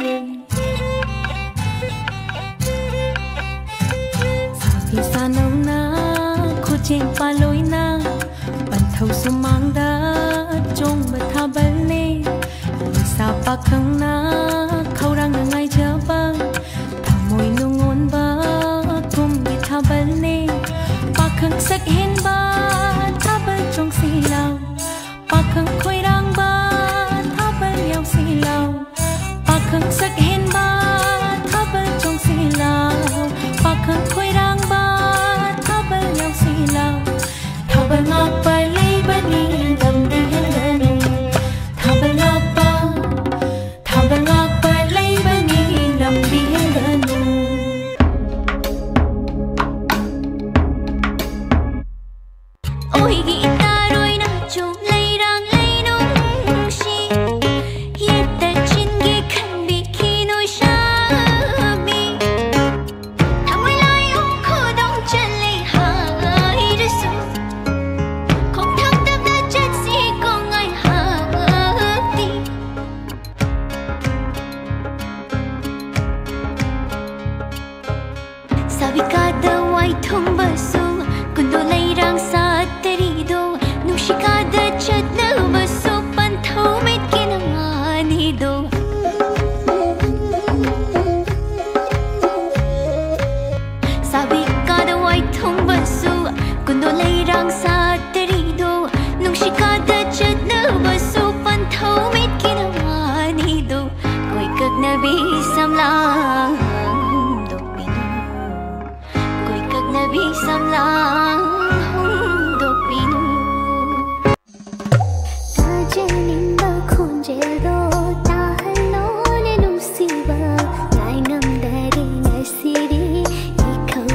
Sabi sanaw na Kucing paloina Pantau sumangda Jong batabal ne Isa pakang na Kaurang na ngay jaba Tamoy nungon ba Kum gitabal ne Pakang sakhin ba Tabal trong silaw Pakang khoirang ba Tabal yaw silaw Pakang sakhin ba Tabal trong silaw Pakang khoirang ba lamlang hungdokpinu tajaninba khonjeldo tahalone nusiba ngaingamdare ngasiri ikau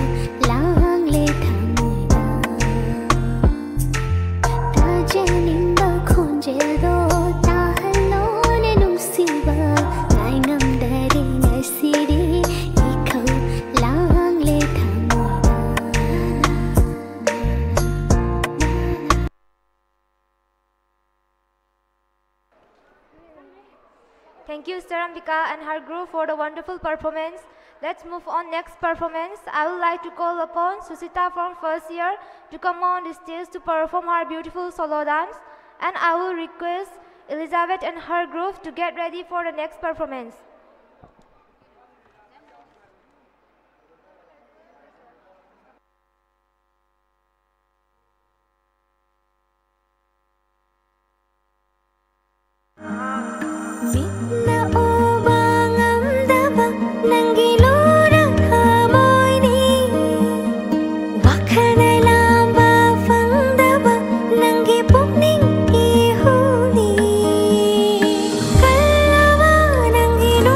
langle thamuina tajaninba khonjeldo tahalone nusiba ngaingamdare ngasiri ikau langle Thank you, Sarambika and her group for the wonderful performance. Let's move on next performance. I would like to call upon Susita from first year to come on the stage to perform her beautiful solo dance. And I will request Elizabeth and her group to get ready for the next performance. Minna obangam daba nangilorang hamoyni wakhana lamba fangdaba nangi pukning ihuni kallawa nangilo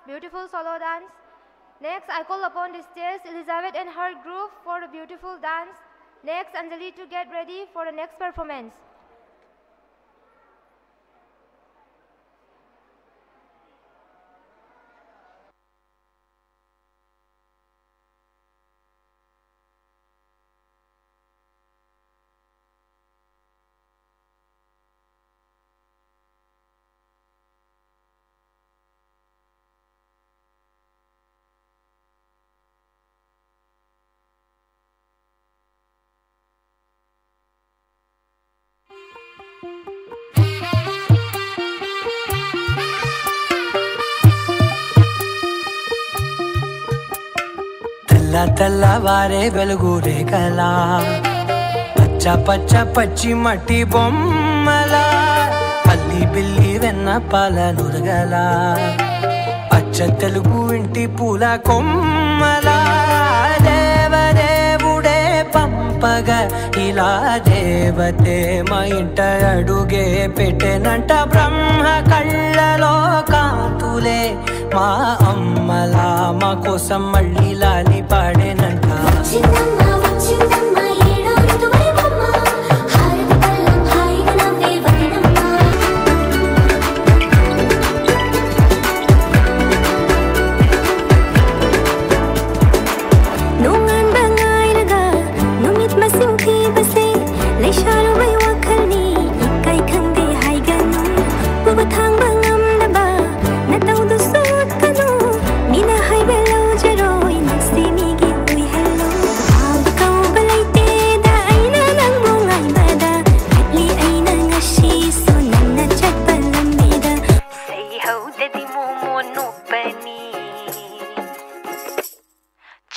beautiful solo dance. Next, I call upon the stage Elizabeth and her group for the beautiful dance. Next, Anjali to get ready for the next performance. తెల్లవారే వెలుగురే కలా పచ్చ పచ్చ పచ్చి మట్టి బొమ్మల అల్లి బిల్లి వెన్న పాల నురగల అచ్చ తెలుగు ఇంటి పూల కొమ్మల దేవదేవుడే పంపగ ఇలా దేవతే మా ఇంట అడుగే పెట్టెనంట బ్రహ్మ కళ్ళలో కాంతులే మా అమ్మలా మా కోసం మళ్ళీ లాలి పాడేనంట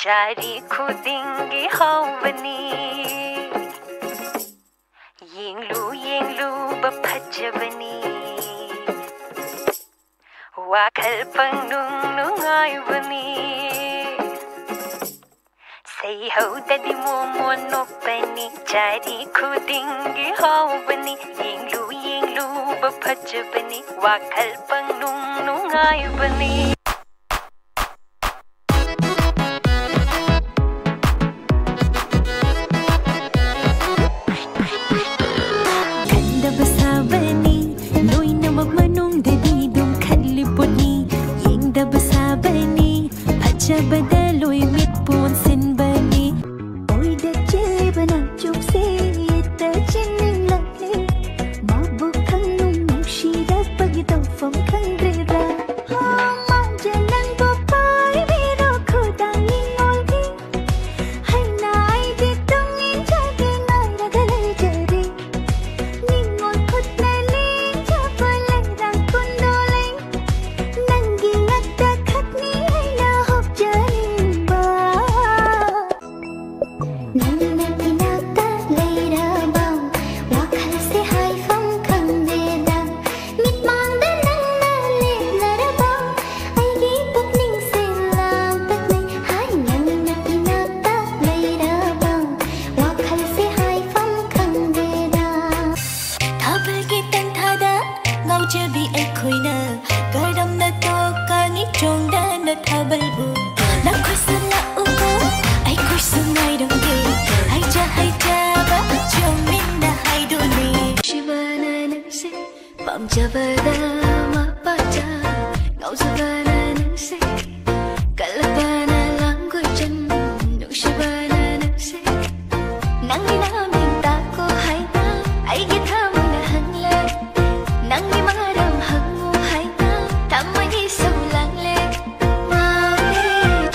Chari khudingi hawani Yinglu bapajabani Wakal pangnung nungay bani Say ho daddy momo nopani Chari khudingi hawani Yinglu bapajabani Wakal pangnung nungay bani Badaloy mit pun sin bani Oy da chili bana chuk se ta chining lakne Mabu khang nung shi da pagito fam khang re ra Ha ma janan bo pai vi ro khudang ingol thi Hai nai di tung in jagi nai ra gale jari Ningol khut na le cha palai rang kundole Nangi ngata khat ni hai na hop jari Jabada mapacha ngau sabana nase kalabana langgo jan nung shabana nase nangi naming tako hai na ai gi tham na hangle nangi maram hangu hai na tamai sau lang le ma le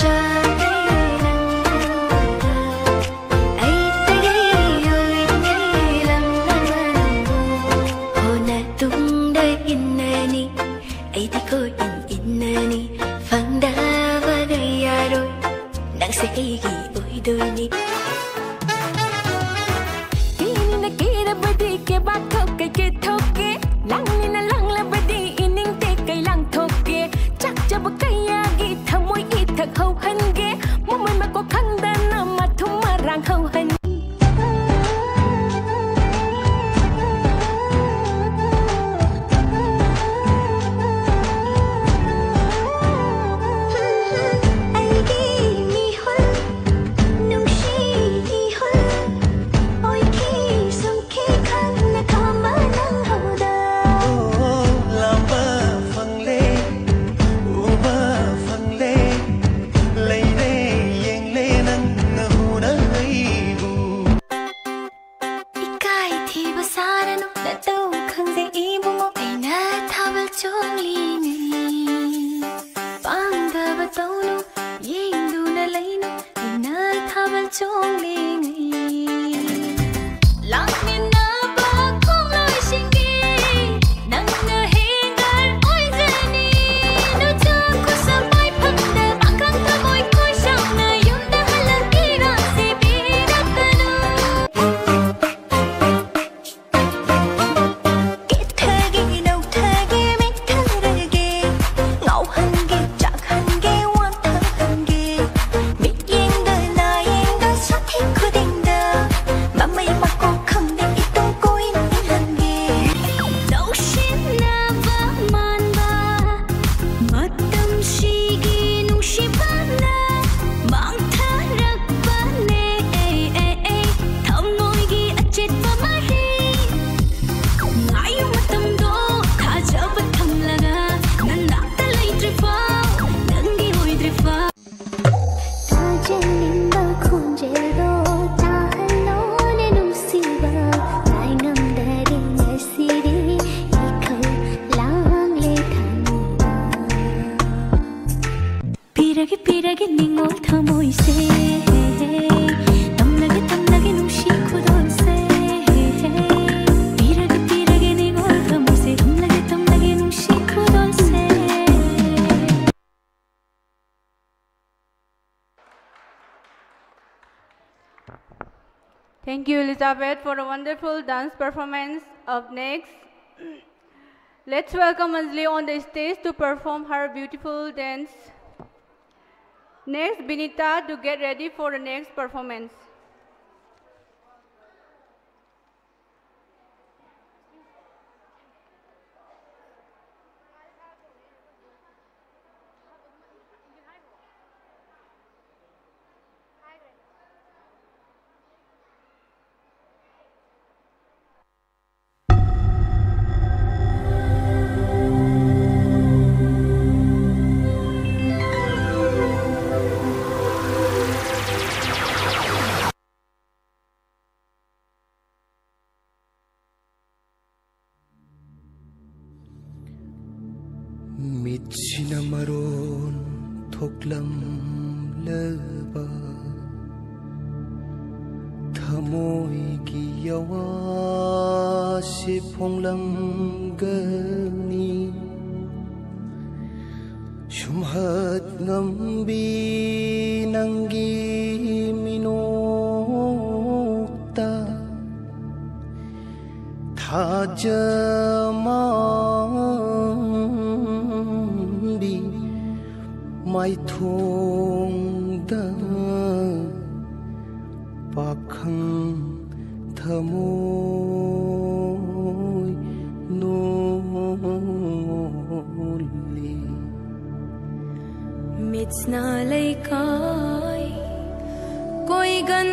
ja le nang ai te ge oi ngai lam nang ho na tung innani ai di ko innani fangda wa gaya rồi nang se gi oi doi ni kini na kira badi ke ba thok ke thoke lang ni na lang la badi ining te kai lang thoke chak jab kaya gi thamoi i thak hau han ge momoi ma ko khangda na ma thum ma rang hau han 삐라게 삐라게 닝올 타모이세 땀나게 땀나게 눈시 굳어세 삐라게 삐라게 닝올 타모이세 땀나게 땀나게 눈시 굳어세. Thank you, Elizabeth, for a wonderful dance performance. Up next, let's welcome Anjali on the stage to perform her beautiful dance. Next, Binita to get ready for the next performance. Mitsinamaron thoklam laba thamoi ki yawa se phonglam gani shumhat ngambi nangi minokta thajama mai thong da pakhang thamoi noli Mitsna lay kai koi gan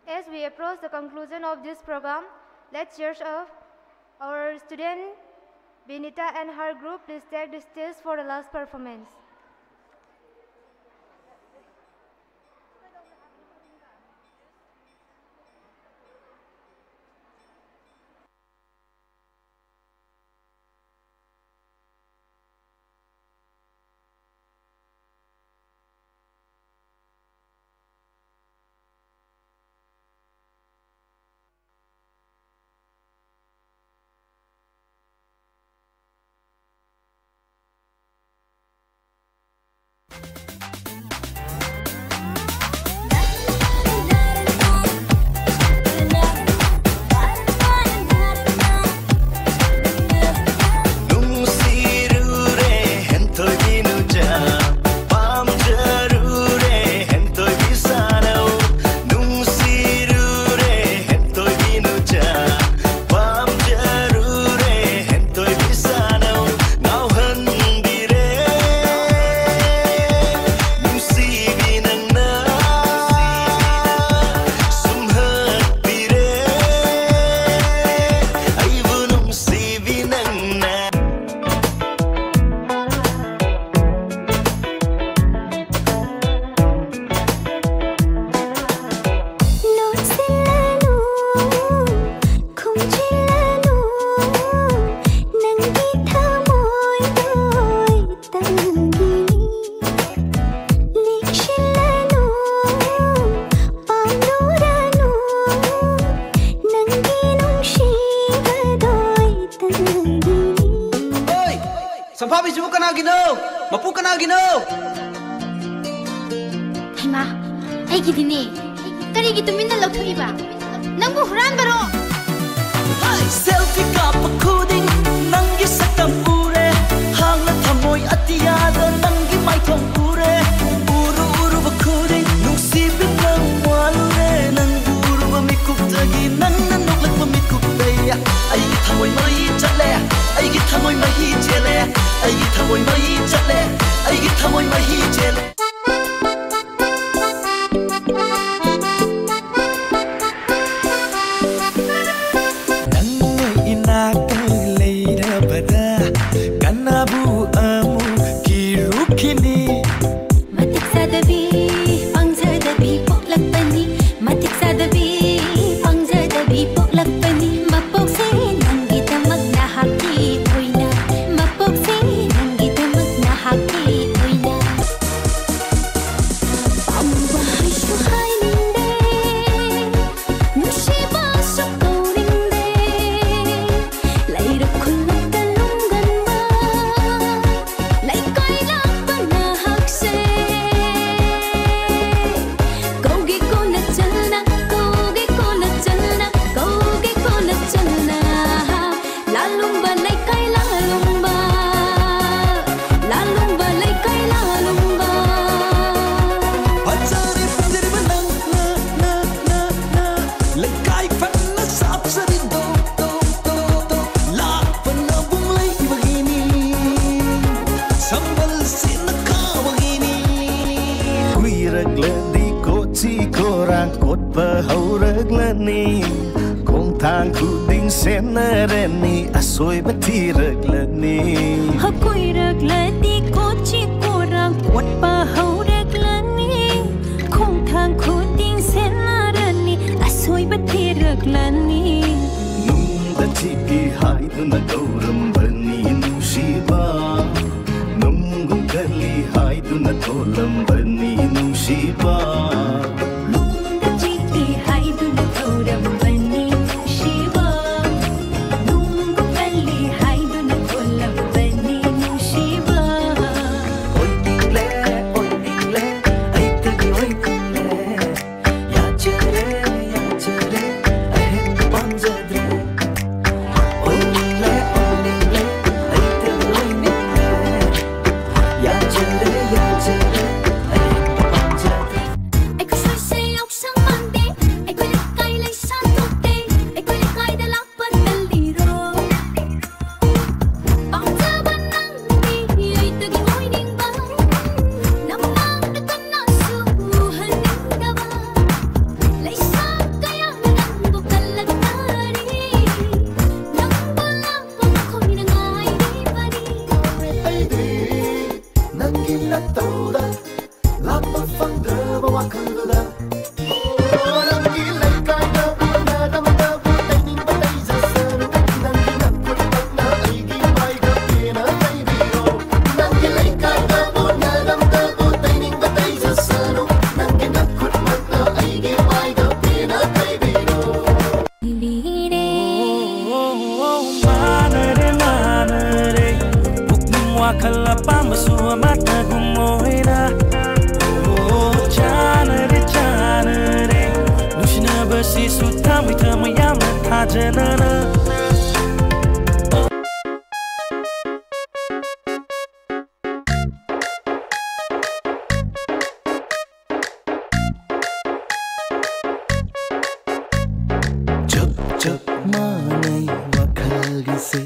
As we approach the conclusion of this program, let's cheer up our student Benita and her group. Please take the stage for the last performance. nangin na tauda lapa fangdaba wakalda nangi laikai da na dam da taining batai jasanu nangi na putna aigi mai ga pena tai biro nangi laikai da na dam da taining batai jasanu nangi na putna aigi mai ga pena tai biro manare bukning wakala pamasu mata gumoina chanare nushna basi sutami tamayama tajanana jab manai wakal gise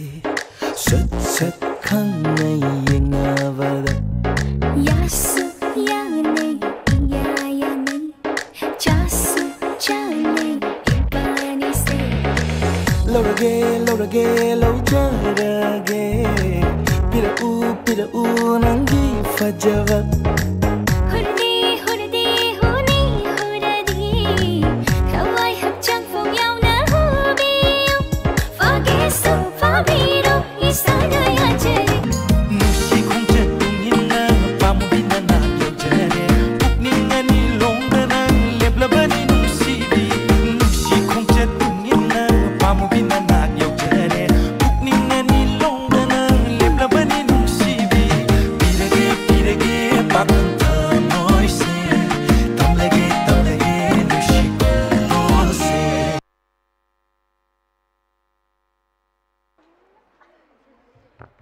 sat sat khanai yengavada yasu yanai yanai chasu chanai ipani se lorage lojarage pira u nangi fajava hurdi huradi kawai hab chang phong yau na hobi fage so fabiro isana ya jere nusi khongche tungina pamubina na yojare pukninga ni longdana leblabani nusibi nusi khongche tungina pamubina na yojare pukninga ni longdana leblabani nusibi pirage pakanta noise tamlage nusi ose.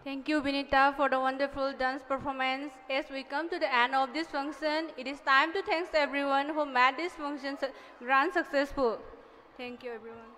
Thank you, Vinita, for the wonderful dance performance. As we come to the end of this function, it is time to thank everyone who made this function grand successful. Thank you, everyone.